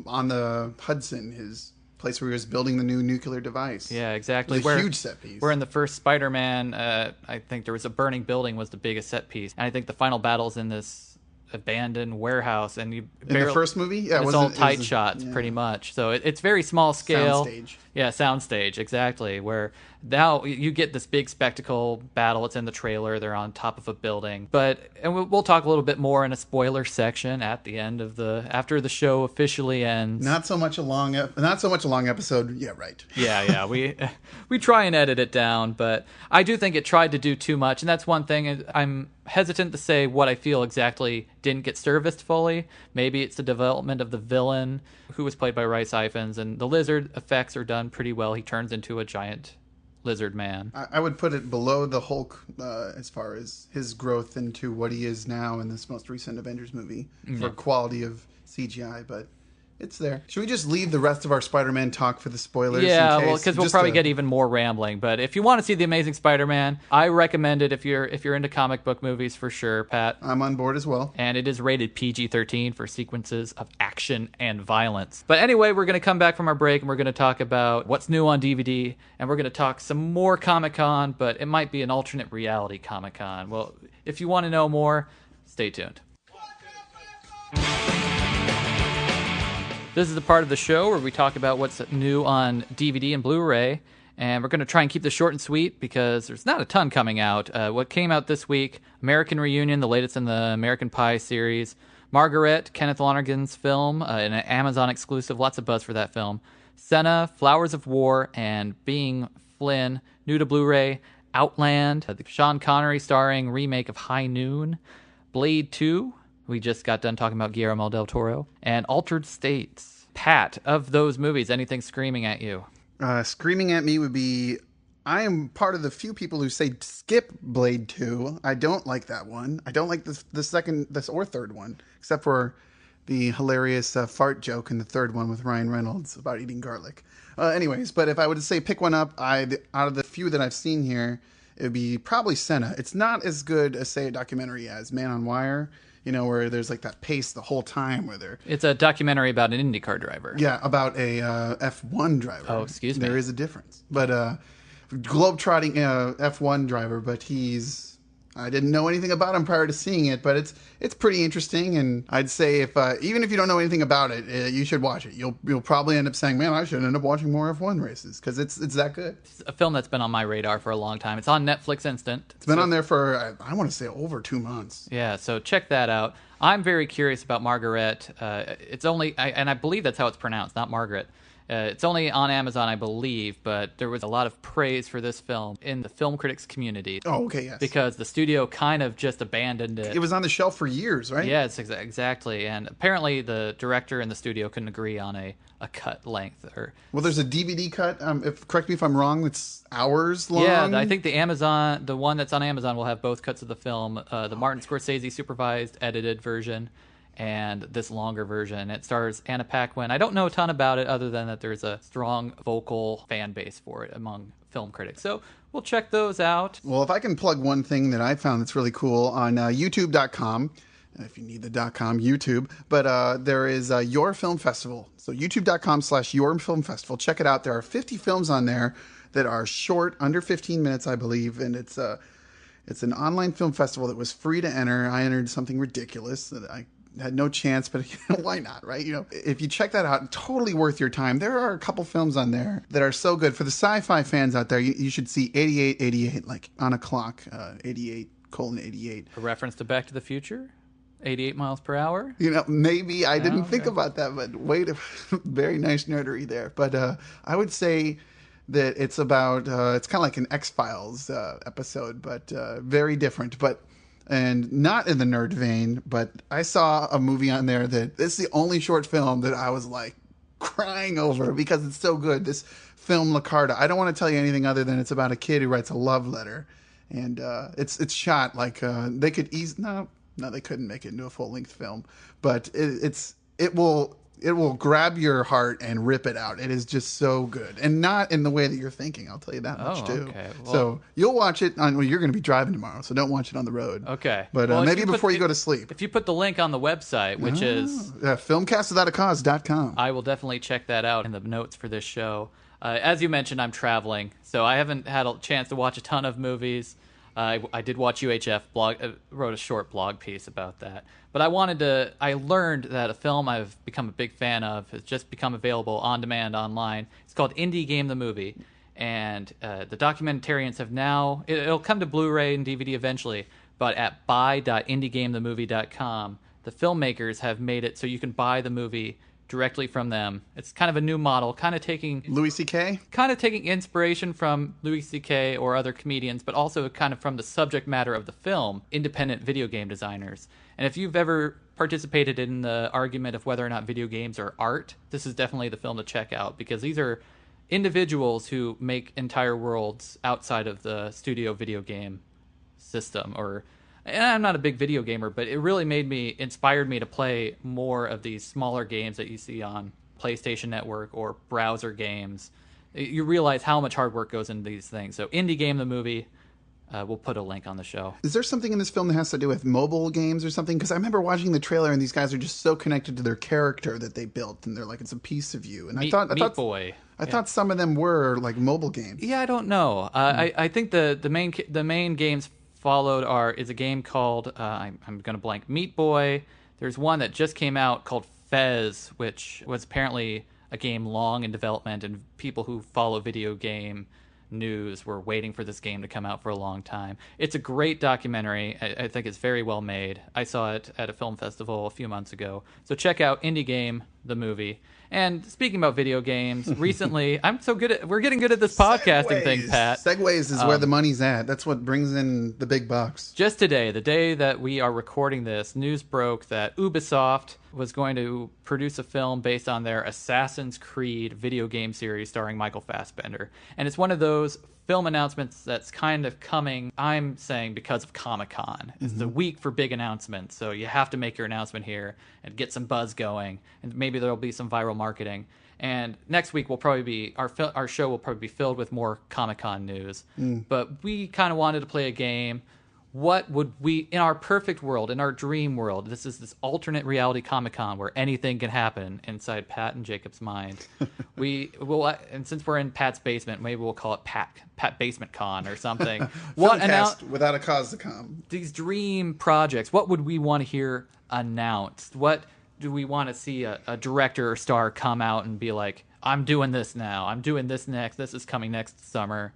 on the Hudson, his place where he was building the new nuclear device. Yeah, exactly. It was a huge set piece. Where in the first Spider-Man, I think there was a burning building was the biggest set piece. And I think the final battle's in this... abandoned warehouse, and in the first movie, it's all tight shots, pretty much. So it's very small scale. Soundstage. Yeah, soundstage, exactly. Where now you get this big spectacle battle. It's in the trailer. They're on top of a building, and we'll talk a little bit more in a spoiler section at the end of after the show officially ends. Not so much a long episode. Yeah, right. Yeah. We try and edit it down, but I do think it tried to do too much, and that's one thing. I'm hesitant to say what I feel exactly didn't get serviced fully. Maybe it's the development of the villain, who was played by Rhys Ifans, and the lizard effects are done pretty well. He turns into a giant lizard man. I would put it below the Hulk as far as his growth into what he is now in this most recent Avengers movie for quality of CGI, but it's there. Should we just leave the rest of our Spider-Man talk for the spoilers? Yeah, in case? well, because we'll probably get even more rambling. But if you want to see The Amazing Spider-Man, I recommend it if you're into comic book movies for sure, Pat. I'm on board as well. And it is rated PG-13 for sequences of action and violence. But anyway, we're going to come back from our break, and we're going to talk about what's new on DVD, and we're going to talk some more Comic-Con, but it might be an alternate reality Comic-Con. Well, if you want to know more, stay tuned. This is the part of the show where we talk about what's new on DVD and Blu-ray, and we're going to try and keep this short and sweet because there's not a ton coming out. What came out this week, American Reunion, the latest in the American Pie series, Margaret, Kenneth Lonergan's film, an Amazon exclusive, lots of buzz for that film, Senna, Flowers of War, and Being Flynn, new to Blu-ray, Outland, the Sean Connery starring remake of High Noon, Blade 2, we just got done talking about Guillermo del Toro, and Altered States. Pat, of those movies, anything screaming at you? Screaming at me would be, I am part of the few people who say skip Blade 2. I don't like that one. I don't like the second or third one, except for the hilarious fart joke in the third one with Ryan Reynolds about eating garlic. Anyways, but if I were to say pick one up, out of the few that I've seen here, it would be probably Senna. It's not as good as, say, a documentary as Man on Wire, where there's like that pace the whole time where they're... It's a documentary about an IndyCar driver. Yeah, about a F1 driver. Oh, excuse me. There is a difference. But globetrotting F1 driver, but I didn't know anything about him prior to seeing it, but it's pretty interesting, and I'd say if even if you don't know anything about it, you should watch it. You'll probably end up saying, man, I should end up watching more F1 races, because it's that good. It's a film that's been on my radar for a long time. It's on Netflix Instant. It's been on there for, I want to say, over 2 months. Yeah, so check that out. I'm very curious about Margaret. It's only, and I believe that's how it's pronounced, not Margaret. It's only on Amazon, I believe, but there was a lot of praise for this film in the film critics community. Oh, okay, yes. Because the studio kind of just abandoned it. It was on the shelf for years, right? Yes, exactly. And apparently the director and the studio couldn't agree on a cut length. Well, there's a DVD cut. Correct me if I'm wrong. It's hours long. Yeah, I think the one that's on Amazon will have both cuts of the film. The Martin Scorsese supervised, edited version, and this longer version. It stars Anna Paquin. I don't know a ton about it other than that there's a strong vocal fan base for it among film critics. So we'll check those out. Well, if I can plug one thing that I found that's really cool on youtube.com, if you need the .com, YouTube, but there is Your Film Festival. So youtube.com/Your Film Festival. Check it out. There are 50 films on there that are short, under 15 minutes, I believe, and it's an online film festival that was free to enter. I entered something ridiculous that I had no chance, but why not, right? If you check that out, totally worth your time. There are a couple films on there that are so good. For the sci-fi fans out there, you should see 8888, like on a clock, 88:88. A reference to Back to the Future? 88 miles per hour? Maybe I didn't think about that, but wait, very nice nerdery there. But I would say that it's about, it's kind of like an X-Files episode, but very different. And not in the nerd vein, but I saw a movie on there that it's the only short film that I was like crying over because it's so good. This film, La Carta. I don't want to tell you anything other than it's about a kid who writes a love letter, and it's shot like they could no, they couldn't make it into a full length film, but it will grab your heart and rip it out. It is just so good. And not in the way that you're thinking, I'll tell you that much, too. Okay. Well, so you'll watch it you're going to be driving tomorrow, so don't watch it on the road. Okay. But maybe before you go to sleep. If you put the link on the website, which is... filmcastwithoutacause.com. I will definitely check that out in the notes for this show. As you mentioned, I'm traveling, so I haven't had a chance to watch a ton of movies. I did watch UHF wrote a short blog piece about that. But I learned that a film I've become a big fan of has just become available on demand online. It's called Indie Game the Movie. And the documentarians have now, it'll come to Blu-ray and DVD eventually, but at buy.indiegamethemovie.com, the filmmakers have made it so you can buy the movie directly from them. It's kind of a new model, kind of taking Louis C.K.? Kind of taking inspiration from Louis C.K. or other comedians, but also kind of from the subject matter of the film, independent video game designers. And if you've ever participated in the argument of whether or not video games are art, this is definitely the film to check out, because these are individuals who make entire worlds outside of the studio video game system, or and I'm not a big video gamer, but it really inspired me to play more of these smaller games that you see on PlayStation Network or browser games. You realize how much hard work goes into these things. So Indie Game, the movie, we'll put a link on the show. Is there something in this film that has to do with mobile games or something? Because I remember watching the trailer and these guys are just so connected to their character that they built, and they're like, it's a piece of you. And I thought some of them were like mobile games. Yeah, I don't know. I think the main games followed is a game called I'm going to blank, Meat Boy. There's one that just came out called Fez, which was apparently a game long in development, and people who follow video game news were waiting for this game to come out for a long time. It's a great documentary. I think it's very well made. I saw it at a film festival a few months ago. So check out Indie Game, the movie. And speaking about video games, recently, we're getting good at this podcasting thing, Pat. Segues is where the money's at. That's what brings in the big bucks. Just today, the day that we are recording this, news broke that Ubisoft was going to produce a film based on their Assassin's Creed video game series starring Michael Fassbender. And it's one of those film announcements that's kind of coming, I'm saying, because of Comic-Con. It's the week for big announcements, so you have to make your announcement here and get some buzz going, and maybe there'll be some viral marketing. And next week will probably be our show will probably be filled with more Comic-Con news. But we kind of wanted to play a game. What would we, in our perfect world, in our dream world, this is this alternate reality Comic-Con where anything can happen inside Pat and Jacob's mind. We will, and since we're in Pat's basement, maybe we'll call it Pat Basement Con or something. Filmcast without a cause to come. These dream projects, what would we want to hear announced? What do we want to see a director or star come out and be like, I'm doing this now, I'm doing this next, this is coming next summer.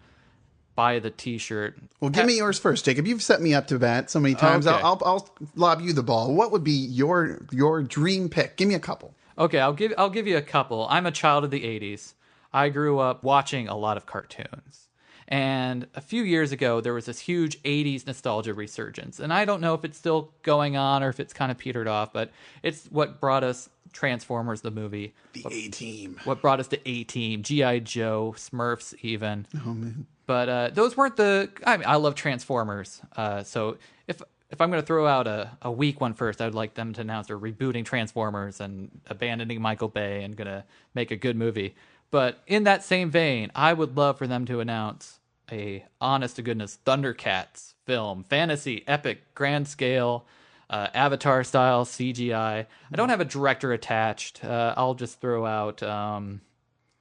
Buy the T-shirt. Well, give me yours first, Jacob. You've set me up to bat so many times. Okay. I'll lob you the ball. What would be your dream pick? Give me a couple. Okay, I'll give you a couple. I'm a child of the 80s. I grew up watching a lot of cartoons. And a few years ago, there was this huge 80s nostalgia resurgence. And I don't know if it's still going on or if it's kind of petered off, but it's what brought us Transformers, the movie. The A-Team. What brought us to A-Team, G.I. Joe, Smurfs even. Oh, man. But those weren't I love Transformers. So if I'm going to throw out a weak one first, I would like them to announce they're rebooting Transformers and abandoning Michael Bay and going to make a good movie. But in that same vein, I would love for them to announce a honest-to-goodness Thundercats film. Fantasy, epic, grand scale, Avatar-style CGI. I don't have a director attached. I'll just throw out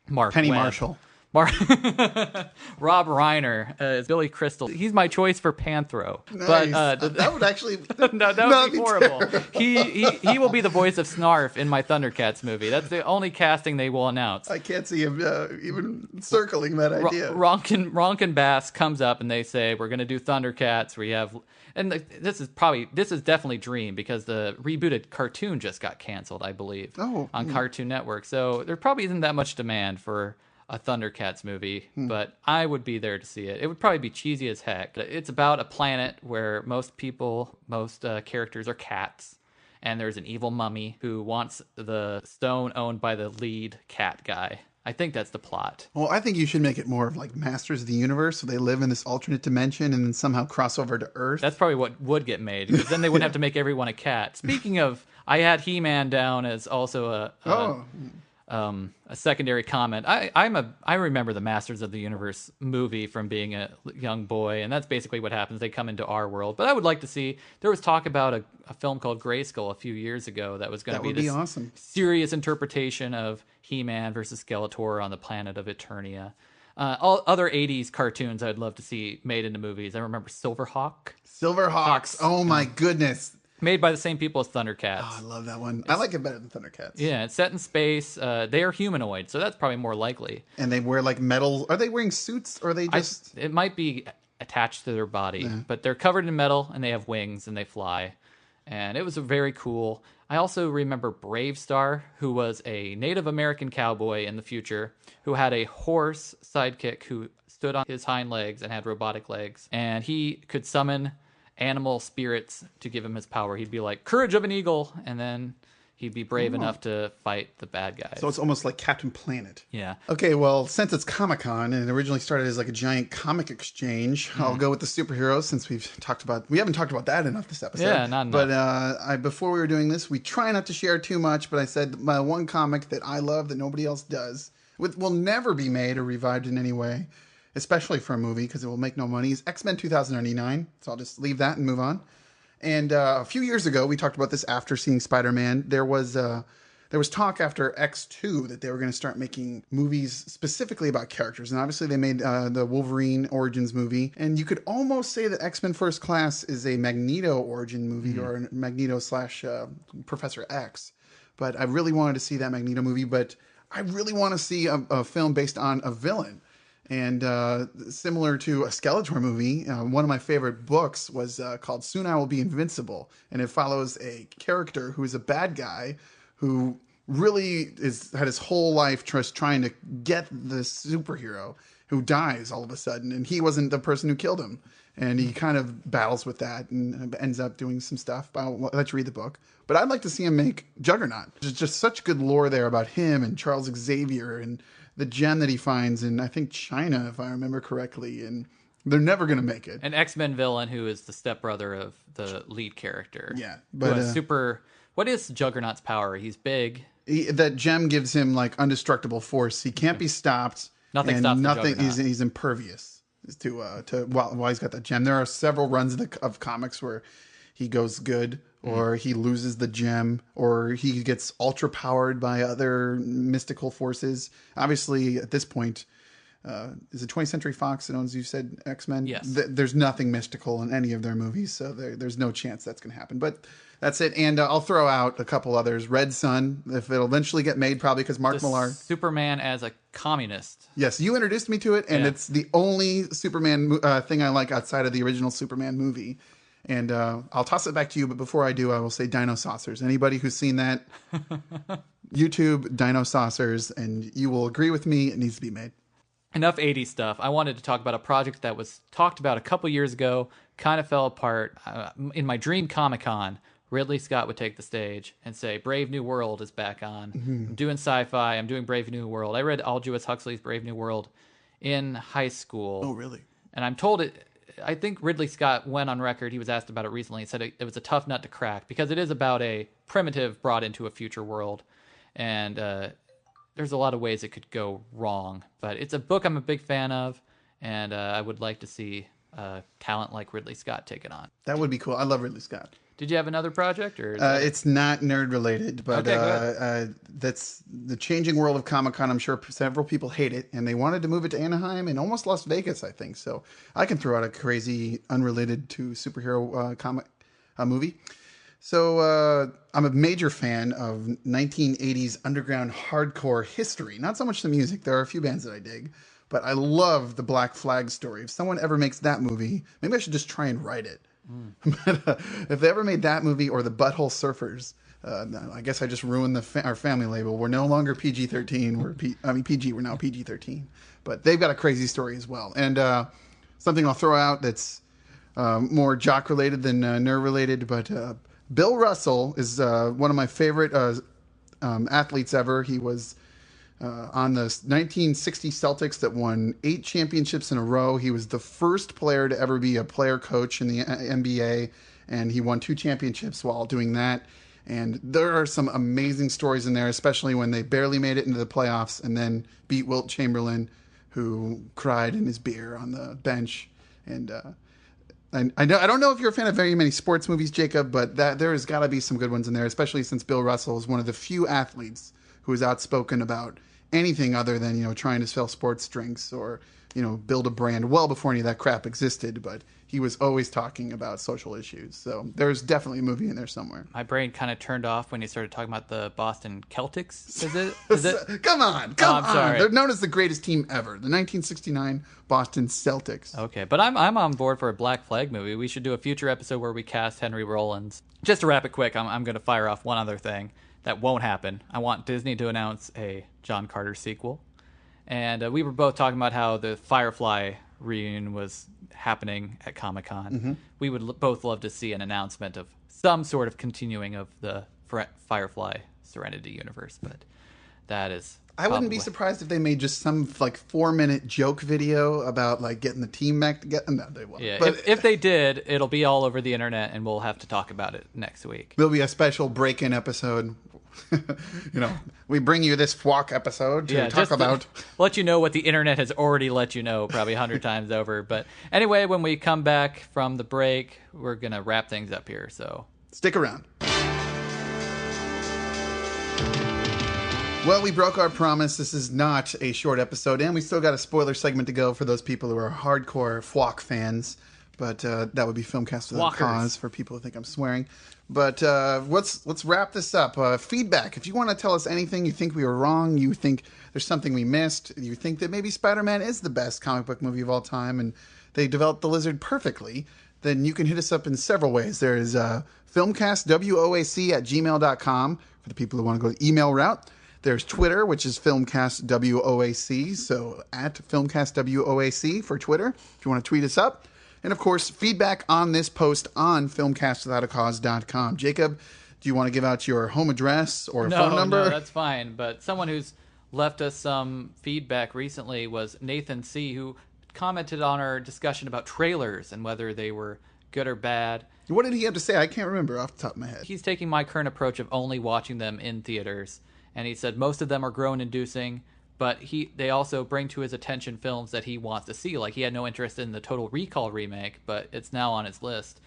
Marc Penny Webb. Marshall. Rob Reiner is Billy Crystal. He's my choice for Panthro. Nice. But that would actually that would be horrible. He will be the voice of Snarf in my Thundercats movie. That's the only casting they will announce. I can't see him even circling that idea. Ronkin Bass comes up and they say we're going to do Thundercats. This is definitely Dream because the rebooted cartoon just got canceled, I believe, on Cartoon Network. So there probably isn't that much demand for a Thundercats movie, but I would be there to see it. It would probably be cheesy as heck. It's about a planet where most characters are cats, and there's an evil mummy who wants the stone owned by the lead cat guy. I think that's the plot. Well, I think you should make it more of like Masters of the Universe, so they live in this alternate dimension and then somehow cross over to Earth. That's probably what would get made, because then they wouldn't have to make everyone a cat. Speaking of, I had He-Man down as also a secondary comment. I remember the Masters of the Universe movie from being a young boy, and that's basically what happens. They come into our world. But I would like to see, there was talk about a film called Grayskull a few years ago that was going to be this awesome serious interpretation of He-Man versus Skeletor on the planet of Eternia. All other 80s cartoons I'd love to see made into movies. I remember Silverhawks. Oh my goodness. Made by the same people as Thundercats. Oh, I love that one. I like it better than Thundercats. Yeah, it's set in space. They are humanoid, so that's probably more likely. And they wear like metal. Are they wearing suits or are they just... It might be attached to their body, but they're covered in metal and they have wings and they fly. And it was very cool. I also remember Brave Star, who was a Native American cowboy in the future, who had a horse sidekick who stood on his hind legs and had robotic legs. And he could summon animal spirits to give him his power. He'd be like, courage of an eagle, and then he'd be brave enough to fight the bad guys. So it's almost like Captain Planet. Yeah. Okay, well, since it's Comic-Con and it originally started as like a giant comic exchange, I'll go with the superheroes since we haven't talked about that enough this episode. Yeah, not enough. But before we were doing this, we try not to share too much, but I said my one comic that I love that nobody else does, will never be made or revived in any way, especially for a movie because it will make no money, is X-Men 2099. So I'll just leave that and move on. And a few years ago, we talked about this after seeing Spider-Man. There was talk after X2 that they were going to start making movies specifically about characters. And obviously they made the Wolverine Origins movie. And you could almost say that X-Men First Class is a Magneto origin movie or a Magneto / Professor X. But I really wanted to see that Magneto movie. But I really want to see a film based on a villain. And similar to a Skeletor movie, one of my favorite books was called Soon I Will Be Invincible. And it follows a character who is a bad guy who really had his whole life just trying to get this superhero who dies all of a sudden. And he wasn't the person who killed him. And he kind of battles with that and ends up doing some stuff. I'll let you read the book. But I'd like to see him make Juggernaut. There's just such good lore there about him and Charles Xavier and the gem that he finds in, I think, China, if I remember correctly. And they're never going to make it. An X-Men villain who is the stepbrother of the lead character. Yeah. But what is Juggernaut's power? He's big. That gem gives him like indestructible force. He can't be stopped. Nothing stops the Juggernaut. He's impervious to while he's got that gem. There are several runs of comics where he goes good, or he loses the gem, or he gets ultra powered by other mystical forces. Obviously, at this point, is it 20th Century Fox that owns, you said, X-Men? Yes. There's nothing mystical in any of their movies, so there's no chance that's going to happen. But that's it. And I'll throw out a couple others. Red Sun, if it'll eventually get made, probably because Mark Millar. Superman as a communist. Yes, you introduced me to it, and it's the only Superman thing I like outside of the original Superman movie. And I'll toss it back to you, but before I do, I will say Dino Saucers. Anybody who's seen that, YouTube, Dino Saucers, and you will agree with me, it needs to be made. Enough 80s stuff. I wanted to talk about a project that was talked about a couple years ago, kind of fell apart. In my dream Comic-Con, Ridley Scott would take the stage and say, Brave New World is back on. I'm doing sci-fi. I'm doing Brave New World. I read Aldous Huxley's Brave New World in high school. Oh, really? And I'm told I think Ridley Scott went on record, he was asked about it recently, and said it was a tough nut to crack because it is about a primitive brought into a future world. And there's a lot of ways it could go wrong. But it's a book I'm a big fan of, and I would like to see talent like Ridley Scott take it on. That would be cool. I love Ridley Scott. Did you have another project? Or it's not nerd related, but okay, that's the changing world of Comic-Con. I'm sure several people hate it, and they wanted to move it to Anaheim and almost Las Vegas, I think. So I can throw out a crazy, unrelated to superhero comic movie. So I'm a major fan of 1980s underground hardcore history. Not so much the music. There are a few bands that I dig. But I love the Black Flag story. If someone ever makes that movie, maybe I should just try and write it. But if they ever made that movie or the Butthole Surfers, I guess I just ruined our family label. We're no longer PG-13. PG. We're now PG-13. But they've got a crazy story as well. And something I'll throw out that's more jock related than nerd related. But Bill Russell is one of my favorite athletes ever. He was on the 1960 Celtics that won 8 championships in a row. He was the first player to ever be a player coach in the NBA, and he won 2 championships while doing that. And there are some amazing stories in there, especially when they barely made it into the playoffs and then beat Wilt Chamberlain, who cried in his beer on the bench. And I don't know if you're a fan of very many sports movies, Jacob, but there has got to be some good ones in there, especially since Bill Russell is one of the few athletes who is outspoken about anything other than, trying to sell sports drinks or, build a brand well before any of that crap existed. But he was always talking about social issues. So there's definitely a movie in there somewhere. My brain kind of turned off when you started talking about the Boston Celtics. Is it? Come on. I'm sorry. They're known as the greatest team ever. The 1969 Boston Celtics. Okay, but I'm on board for a Black Flag movie. We should do a future episode where we cast Henry Rollins. Just to wrap it quick, I'm going to fire off one other thing. That won't happen. I want Disney to announce a John Carter sequel. And we were both talking about how the Firefly reunion was happening at Comic-Con. We would both love to see an announcement of some sort of continuing of the Firefly Serenity universe, but that is. I wouldn't be surprised if they made just some like 4-minute joke video about like getting the team back together. No, they won't. Yeah, but if they did, it'll be all over the internet, and we'll have to talk about it next week. There'll be a special break-in episode. We bring you this FWOC episode to talk about. Let you know what the internet has already let you know, probably 100 times over. But anyway, when we come back from the break, we're gonna wrap things up here. So stick around. Well, we broke our promise. This is not a short episode, and we still got a spoiler segment to go for those people who are hardcore FWOC fans. But that would be Filmcast Without a Cause for people who think I'm swearing. But let's wrap this up. Feedback. If you want to tell us anything, you think we were wrong, you think there's something we missed, you think that maybe Spider-Man is the best comic book movie of all time, and they developed the Lizard perfectly, then you can hit us up in several ways. There is filmcastwoac@gmail.com for the people who want to go the email route. There's Twitter, which is filmcastwoac, so at filmcastwoac for Twitter, if you want to tweet us up. And, of course, feedback on this post on filmcastwithoutacause.com. Jacob, do you want to give out your home address or phone number? No, that's fine. But someone who's left us some feedback recently was Nathan C., who commented on our discussion about trailers and whether they were good or bad. What did he have to say? I can't remember off the top of my head. He's taking my current approach of only watching them in theaters. And he said most of them are groan-inducing, but they also bring to his attention films that he wants to see. Like, he had no interest in the Total Recall remake, but it's now on his list.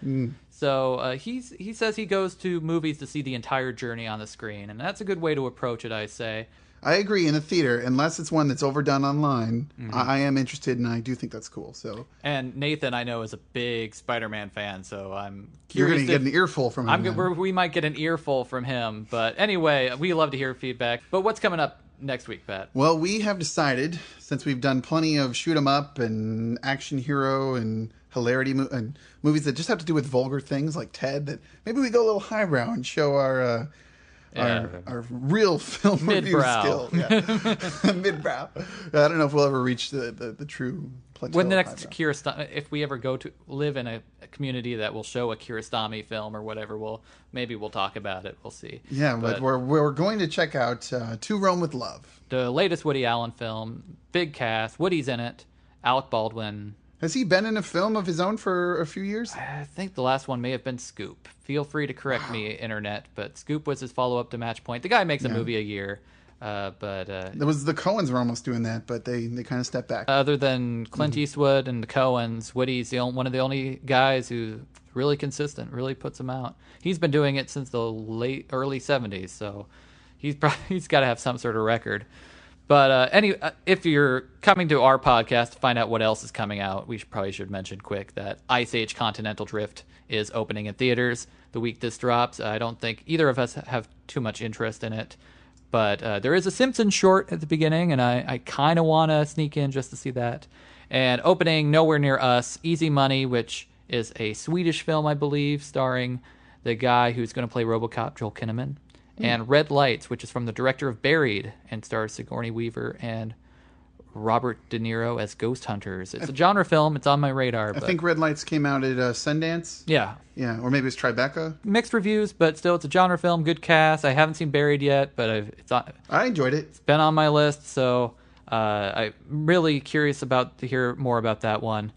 So he says he goes to movies to see the entire journey on the screen, and that's a good way to approach it, I say. I agree. In the theater, unless it's one that's overdone online, I am interested, and I do think that's cool. So, and Nathan, I know, is a big Spider-Man fan, so I'm curious. You're going to get an earful from him. We might get an earful from him. But anyway, we love to hear feedback. But what's coming up next week, Pat? Well, we have decided, since we've done plenty of shoot 'em up and action hero and hilarity and movies that just have to do with vulgar things like Ted, that maybe we go a little highbrow and show our real film review skill. Yeah. Midbrow. I don't know if we'll ever reach the true plateau. When the next Kiarostami, if we ever go to live in a community that will show a Kiarostami film or whatever, we'll talk about it. We'll see. Yeah, but we're going to check out To Rome with Love, the latest Woody Allen film. Big cast. Woody's in it. Alec Baldwin. Has he been in a film of his own for a few years? I think the last one may have been Scoop. Feel free to correct me, Internet, but Scoop was his follow-up to Match Point. The guy makes a movie a year, but... There was the Coens were almost doing that, but they kind of stepped back. Other than Clint Eastwood and the Coens, Woody's one of the only guys who's really consistent, really puts them out. He's been doing it since the early 70s, so he's got to have some sort of record. But if you're coming to our podcast to find out what else is coming out, we probably should mention quick that Ice Age Continental Drift is opening in theaters the week this drops. I don't think either of us have too much interest in it, but there is a Simpsons short at the beginning, and I kind of want to sneak in just to see that. And opening nowhere near us, Easy Money, which is a Swedish film, I believe, starring the guy who's going to play RoboCop, Joel Kinnaman. And Red Lights, which is from the director of Buried and stars Sigourney Weaver and Robert De Niro as ghost hunters. It's a genre film. It's on my radar. I think Red Lights came out at Sundance. Yeah. Yeah, or maybe it's Tribeca. Mixed reviews, but still, it's a genre film. Good cast. I haven't seen Buried yet, but I enjoyed it. It's been on my list, so I'm really curious to hear more about that one.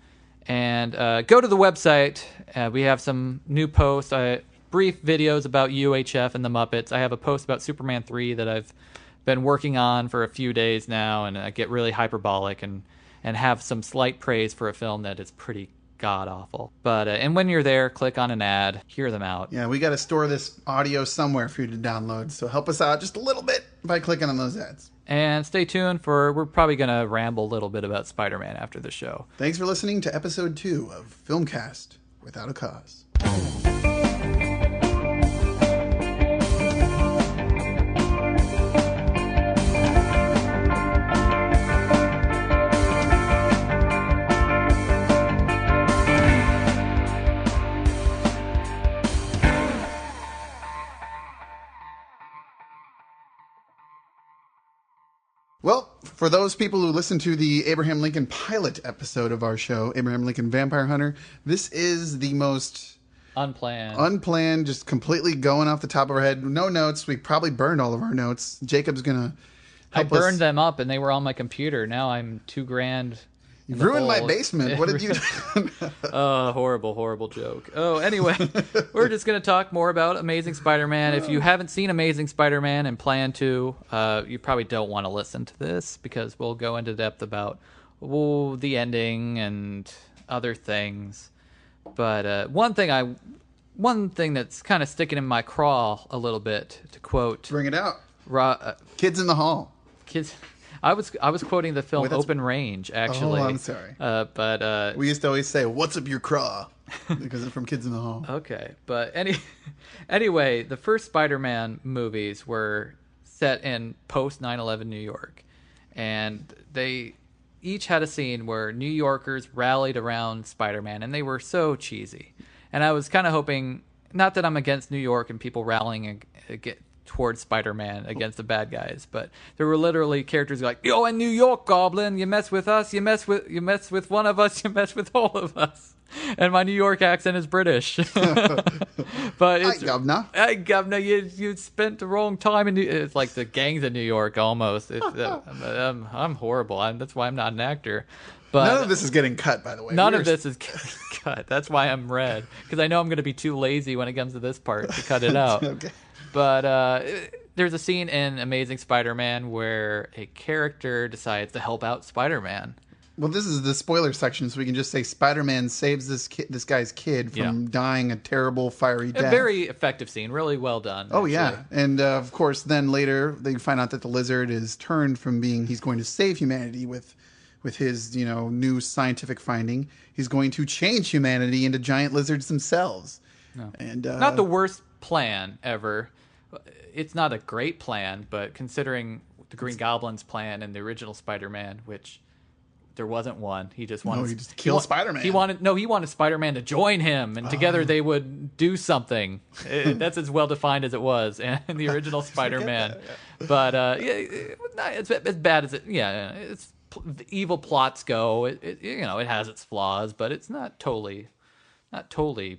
And go to the website. We have some new posts. Brief videos about UHF and the Muppets. I have a post about Superman 3 that I've been working on for a few days now, and I get really hyperbolic and have some slight praise for a film that is pretty god-awful. But and when you're there, click on an ad, hear them out. Yeah, we got to store this audio somewhere for you to download, so help us out just a little bit by clicking on those ads. And stay tuned we're probably going to ramble a little bit about Spider-Man after the show. Thanks for listening to episode 2 of Filmcast Without a Cause. Well, for those people who listen to the Abraham Lincoln pilot episode of our show, Abraham Lincoln Vampire Hunter, this is the most Unplanned, just completely going off the top of our head. No notes. We probably burned all of our notes. Jacob's gonna I help us. burned them up, and they were on my computer. Now I'm $2,000. You ruined my basement. What did you do? Oh, horrible joke. Oh, anyway, we're just going to talk more about Amazing Spider-Man. If you haven't seen Amazing Spider-Man and plan to, you probably don't want to listen to this because we'll go into depth about the ending and other things. But one thing that's kind of sticking in my craw a little bit, to quote... Bring it out. Kids in the Hall. Kids... I was quoting the film Open Range, actually. Oh, I'm sorry. But we used to always say, "What's up your craw?" because it's from Kids in the Hall. Okay, but anyway, the first Spider-Man movies were set in post 9/11 New York, and they each had a scene where New Yorkers rallied around Spider-Man, and they were so cheesy. And I was kind of hoping, not that I'm against New York and people rallying towards Spider-Man against the bad guys, but there were literally characters like, "Yo, in New York, Goblin, you mess with us, you mess with one of us, you mess with all of us." And my New York accent is British. But it's, Hey, governor, you spent the wrong time in it's like the gangs of New York almost. I'm horrible. That's why I'm not an actor. But none of this is getting cut, by the way. None of this is getting cut. That's why I'm red, because I know I'm going to be too lazy when it comes to this part to cut it out. Okay. But there's a scene in Amazing Spider-Man where a character decides to help out Spider-Man. Well, this is the spoiler section, so we can just say Spider-Man saves this guy's kid from dying a terrible fiery death. A very effective scene, really well done. Oh, actually. yeah. And, of course, then later they find out that the lizard is turned from he's going to save humanity with his, new scientific finding. He's going to change humanity into giant lizards themselves. No. And not the worst plan ever. It's not a great plan, but considering the Green Goblin's plan and the original Spider-Man, which there wasn't one, he just wanted to kill Spider-Man. He wanted Spider-Man to join him, and together they would do something. That's as well defined as it was in the original Spider-Man. But it's as bad as it. Yeah, it's the evil plots go. It has its flaws, but it's not totally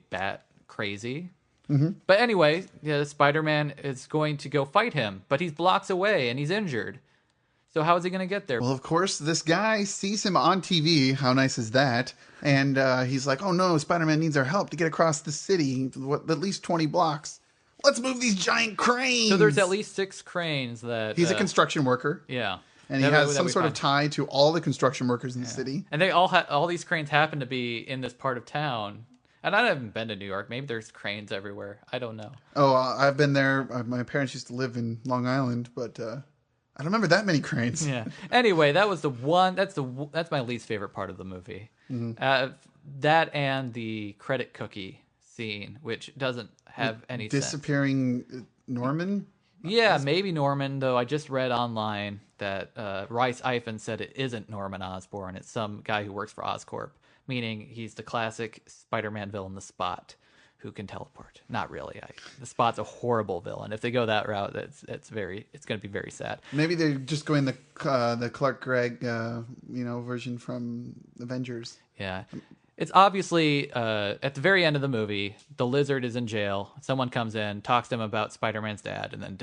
bad, crazy. Mm-hmm. But anyway, Spider-Man is going to go fight him, but he's blocks away and he's injured. So how is he going to get there? Well, of course, this guy sees him on TV. How nice is that? And he's like, "Oh no, Spider-Man needs our help to get across the city, at least 20 blocks. Let's move these giant cranes." So there's at least 6 cranes that... He's a construction worker. Yeah. And he has some sort of tie to all the construction workers in the city. And they all these cranes happen to be in this part of town. And I haven't been to New York. Maybe there's cranes everywhere. I don't know. Oh, I've been there. My parents used to live in Long Island, but I don't remember that many cranes. Yeah. Anyway, that was the one. That's my least favorite part of the movie. Mm-hmm. That and the credit cookie scene, which doesn't have any disappearing sense. Norman. Yeah, maybe Norman. Though I just read online that Rice Ifen said it isn't Norman Osborn. It's some guy who works for Oscorp. Meaning he's the classic Spider-Man villain, the Spot, who can teleport. Not really. The Spot's a horrible villain. If they go that route, it's going to be very sad. Maybe they're just going the Clark Gregg, version from Avengers. Yeah, it's obviously at the very end of the movie, the Lizard is in jail. Someone comes in, talks to him about Spider-Man's dad, and then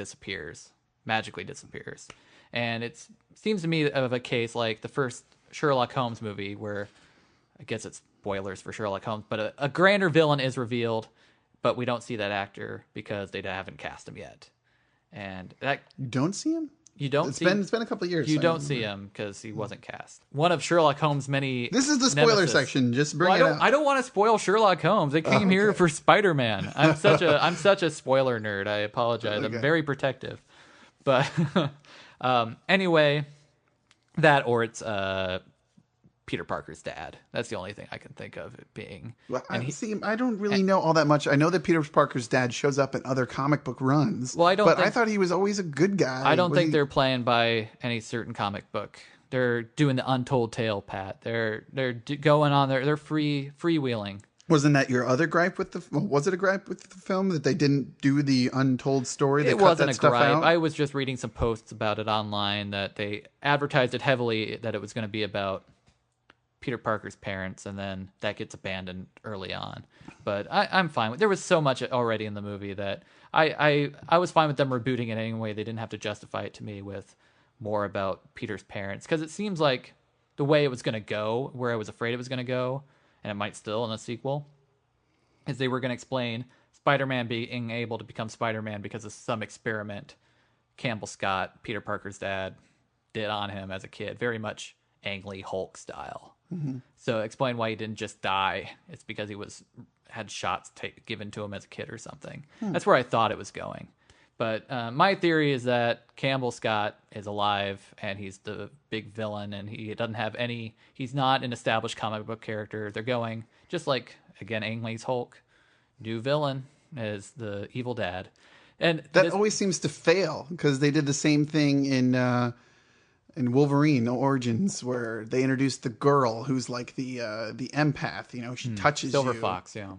magically disappears. And it seems to me of a case like the first Sherlock Holmes movie where, I guess it's spoilers for Sherlock Holmes, but a grander villain is revealed, but we don't see that actor because they haven't cast him yet. And that you don't see him. It's been a couple of years. You don't see him because he wasn't cast. One of Sherlock Holmes' many. This is the spoiler section. Just bring it out. I don't want to spoil Sherlock Holmes. I came here for Spider-Man. I'm such a spoiler nerd. I apologize. Okay. I'm very protective. But anyway, that or it's Peter Parker's dad. That's the only thing I can think of it being. Well, I don't really know all that much. I know that Peter Parker's dad shows up in other comic book runs. Well, I thought he was always a good guy. I don't think they're playing by any certain comic book. They're doing the untold tale, Pat. They're going on there. They're freewheeling. Wasn't that your other gripe with was it a gripe with the film that they didn't do the untold story? It wasn't a gripe. I was just reading some posts about it online that they advertised it heavily that it was going to be about Peter Parker's parents, and then that gets abandoned early on. But I'm fine with. There was so much already in the movie that I was fine with them rebooting it anyway. They didn't have to justify it to me with more about Peter's parents, because it seems like the way it was going to go, where I was afraid it was going to go, and it might still in a sequel, is they were going to explain Spider-Man being able to become Spider-Man because of some experiment Campbell Scott, Peter Parker's dad, did on him as a kid, very much Ang Lee Hulk style. Mm-hmm. So explain why he didn't just die. It's because he had shots given to him as a kid or something. That's where I thought it was going. But my theory is that Campbell Scott is alive and he's the big villain, and he doesn't have any. He's not an established comic book character. They're going just like, again, Ang Lee's Hulk. New villain is the evil dad. And that always seems to fail, because they did the same thing in Wolverine Origins, where they introduced the girl who's like the empath. You know, she touches Silver you. Fox. Yeah.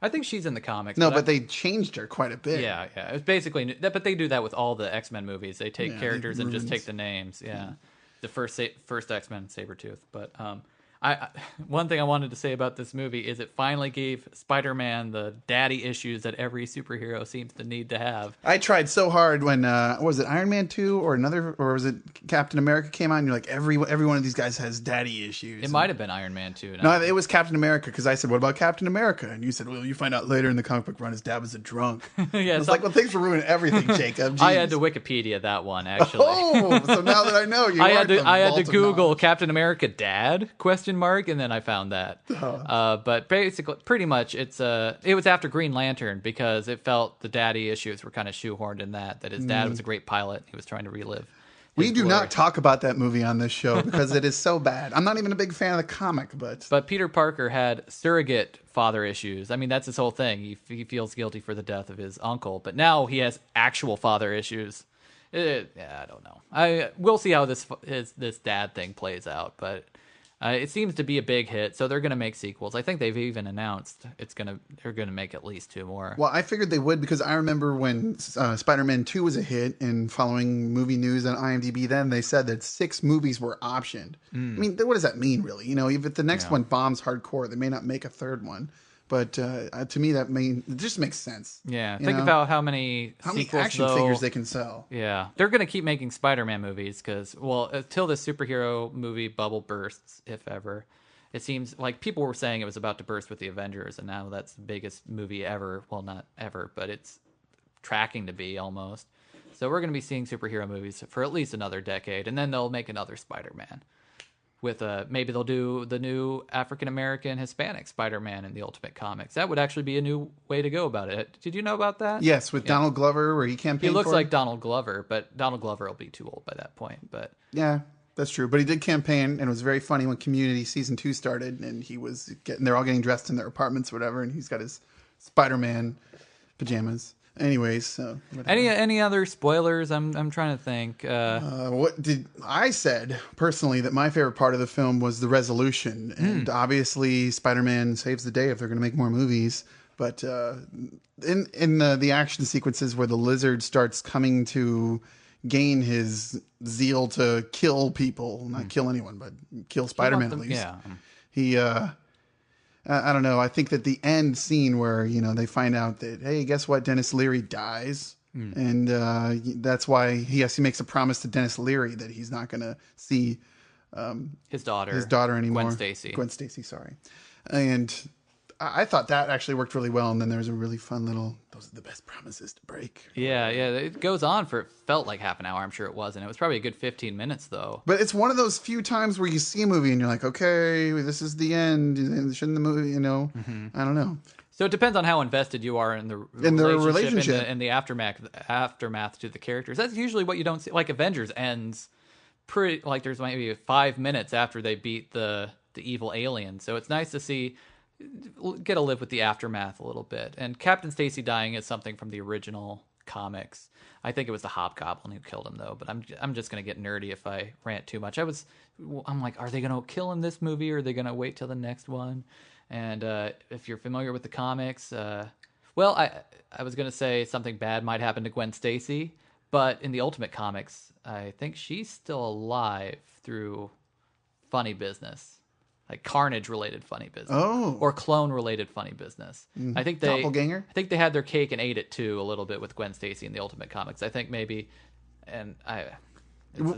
I think she's in the comics. No, but they changed her quite a bit. Yeah. It was basically, but they do that with all the X-Men movies. They take characters and just take the names. Yeah. The first X-Men, Sabretooth. But one thing I wanted to say about this movie is it finally gave Spider-Man the daddy issues that every superhero seems to need to have. I tried so hard when was it Iron Man 2 or was it Captain America came out, and you're like, every one of these guys has daddy issues. It might have been Iron Man 2. No, it was Captain America, because I said, what about Captain America? And you said, well, you find out later in the comic book run his dad was a drunk. I was like, well, thanks for ruining everything, Jacob. Jeez. I had to Wikipedia that one, actually. Oh, so now that I know, I had to Google Captain America dad ? And then I found that. But basically, pretty much, it was after Green Lantern, because it felt the daddy issues were kind of shoehorned in that his dad was a great pilot. He was trying to relive. We do not talk about that movie on this show because it is so bad. I'm not even a big fan of the comic, but Peter Parker had surrogate father issues. I mean, that's his whole thing. He feels guilty for the death of his uncle, but now he has actual father issues. I don't know. We'll see how this dad thing plays out, but it seems to be a big hit, so they're going to make sequels. I think they've even announced they're going to make at least 2 more. Well, I figured they would, because I remember when Spider-Man 2 was a hit, and following movie news on IMDb, then they said that 6 movies were optioned. I mean, what does that mean, really? You know, if the next one bombs hardcore, they may not make a 3rd one. But to me, it just makes sense. Yeah, think about how many action figures they can sell. Yeah, they're going to keep making Spider-Man movies because, well, until the superhero movie bubble bursts, if ever, it seems like people were saying it was about to burst with the Avengers, and now that's the biggest movie ever. Well, not ever, but it's tracking to be almost. So we're going to be seeing superhero movies for at least another decade, and then they'll make another Spider-Man. With maybe they'll do the new African-American Hispanic Spider-Man in the Ultimate Comics. That would actually be a new way to go about it. Did you know about that? Yes, with Donald Glover, where he campaigned. He looks like Donald Glover, but Donald Glover will be too old by that point. But yeah, that's true. But he did campaign, and it was very funny when Community Season 2 started, and they're all getting dressed in their apartments or whatever, and he's got his Spider-Man pajamas. Anyways, so any other spoilers? I'm trying to think. What did I said personally that my favorite part of the film was the resolution, and obviously Spider-Man saves the day if they're going to make more movies. But in the action sequences where the Lizard starts coming to gain his zeal to kill people, not kill anyone, but kill Spider-Man at least. Yeah, he. I don't know. I think that the end scene where, they find out that, hey, guess what? Dennis Leary dies. And that's why he makes a promise to Dennis Leary that he's not going to see his daughter anymore. Gwen Stacy, sorry. And I thought that actually worked really well. And then there was a really fun those are the best promises to break. Yeah. It goes on it felt like half an hour. I'm sure it was. And it was probably a good 15 minutes, though. But it's one of those few times where you see a movie and you're like, okay, this is the end. Shouldn't the movie, I don't know. So it depends on how invested you are in the relationship and the aftermath to the characters. That's usually what you don't see. Like Avengers ends pretty, like there's maybe 5 minutes after they beat the evil alien. So it's nice to get to live with the aftermath a little bit. And Captain Stacy dying is something from the original comics. I think it was the Hobgoblin who killed him, though. But I'm just going to get nerdy if I rant too much. I'm like, are they going to kill him this movie, or are they going to wait till the next one? And if you're familiar with the comics, I was going to say something bad might happen to Gwen Stacy, but in the Ultimate Comics, I think she's still alive through funny business. like Carnage-related funny business, Oh. or clone-related funny business. I think they Doppelganger? I think they had their cake and ate it too a little bit with Gwen Stacy in the Ultimate Comics. I think maybe, and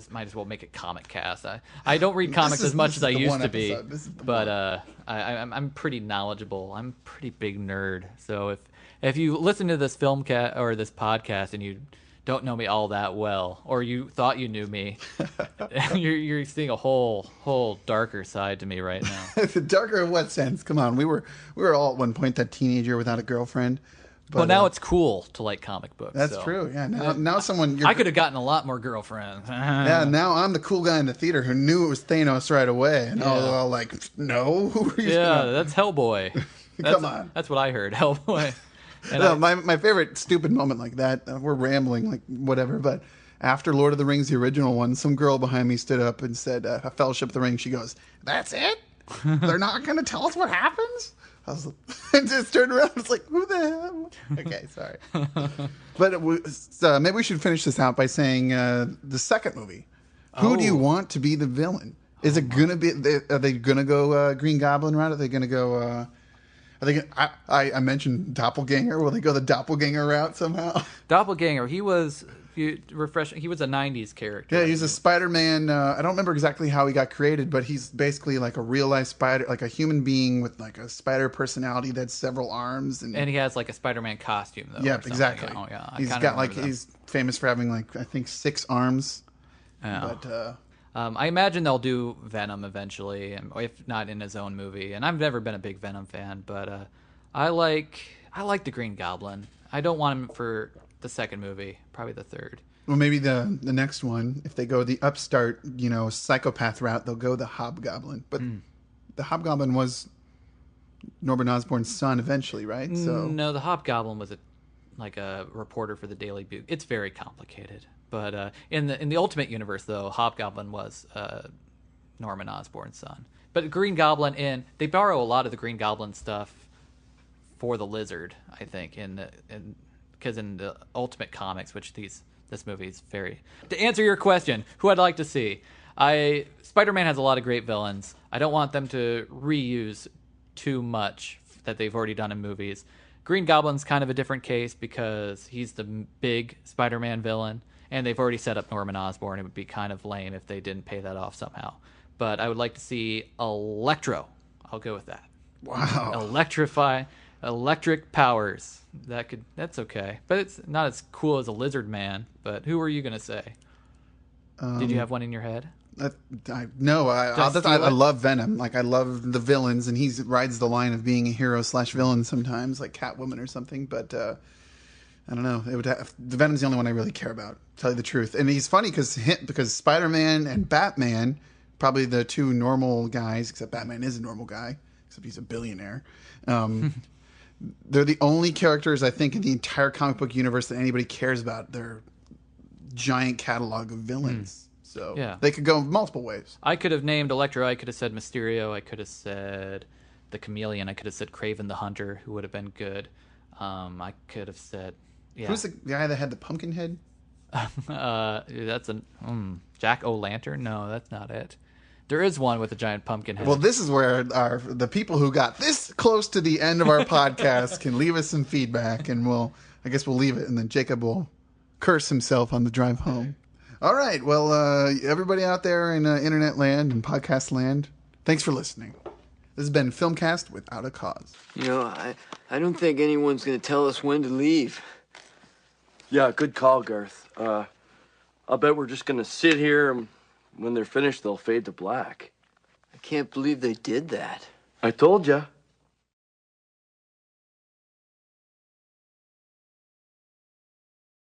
might as well make it comic cast. I don't read comics as much as I used to be, but I'm pretty knowledgeable. I'm a pretty big nerd. So if you listen to this filmcast or this podcast and you don't know me all that well, or you thought you knew me, you're seeing a whole darker side to me right now. Darker in what sense? Come on, we were all at one point that teenager without a girlfriend. But, well, now it's cool to like comic books. That's so. true. Yeah. Now someone. I could have gotten a lot more girlfriends. Yeah. Now I'm the cool guy in the theater who knew it was Thanos right away, and I was all like, "No, who are you?" Yeah, that's Hellboy. Come on. That's what I heard. Hellboy. And No, my favorite stupid moment like that. We're rambling, like whatever. But after Lord of the Rings, the original one, some girl behind me stood up and said, "A Fellowship of the Ring." She goes, "That's it? They're not going to tell us what happens?" I was and just turned around. I was like, "Who the hell?" Okay, sorry. But maybe we should finish this out by saying the second movie. Who do you want to be the villain? Is it gonna be? Are they gonna go Green Goblin route? Are they gonna go? Are they? I mentioned Doppelganger. Will they go the Doppelganger route somehow? Doppelganger. He was He was a 90s character. Yeah, he's a Spider-Man. I don't remember exactly how he got created, but he's basically like a real-life spider, like a human being with like a spider personality that's several arms. And he has like a Spider-Man costume, though. Yeah, exactly. Oh, yeah. He's got like, he's famous for having like, I think 6 arms. Yeah. But, I imagine they'll do Venom eventually, if not in his own movie. And I've never been a big Venom fan, but I like the Green Goblin. I don't want him for the second movie, probably the third. Well, maybe the next one, if they go the upstart, psychopath route, they'll go the Hobgoblin. But the Hobgoblin was Norman Osborn's son eventually, right? So no, the Hobgoblin was a reporter for the Daily Bugle. It's very complicated. But in the Ultimate Universe, though, Hobgoblin was Norman Osborn's son. But Green Goblin, they borrow a lot of the Green Goblin stuff for the Lizard, I think, because in the Ultimate Comics, which this movie is very... To answer your question, who I'd like to see, Spider-Man has a lot of great villains. I don't want them to reuse too much that they've already done in movies. Green Goblin's kind of a different case because he's the big Spider-Man villain, and they've already set up Norman Osborn. It would be kind of lame if they didn't pay that off somehow. But I would like to see Electro. I'll go with that. Wow. Electric powers. That's okay. But it's not as cool as a Lizard Man. But who were you going to say? Did you have one in your head? I love Venom. Like, I love the villains, and he rides the line of being a hero / villain sometimes, like Catwoman or something. But I don't know. The Venom's the only one I really care about, to tell you the truth. And he's funny because Spider-Man and Batman, probably the two normal guys, except Batman is a normal guy, except he's a billionaire. They're the only characters, I think, in the entire comic book universe that anybody cares about. Their giant catalog of villains. So yeah. They could go multiple ways. I could have named Electro. I could have said Mysterio. I could have said the Chameleon. I could have said Kraven the Hunter, who would have been good. I could have said... Yeah. Who's the guy that had the pumpkin head? That's Jack O'Lantern? No, that's not it. There is one with a giant pumpkin head. Well, this is where the people who got this close to the end of our podcast can leave us some feedback, and I guess we'll leave it, and then Jacob will curse himself on the drive home. All right. Well, everybody out there in internet land and podcast land, thanks for listening. This has been Filmcast Without a Cause. I don't think anyone's going to tell us when to leave. Yeah, good call, Garth. I'll bet we're just going to sit here, and when they're finished, they'll fade to black. I can't believe they did that. I told ya.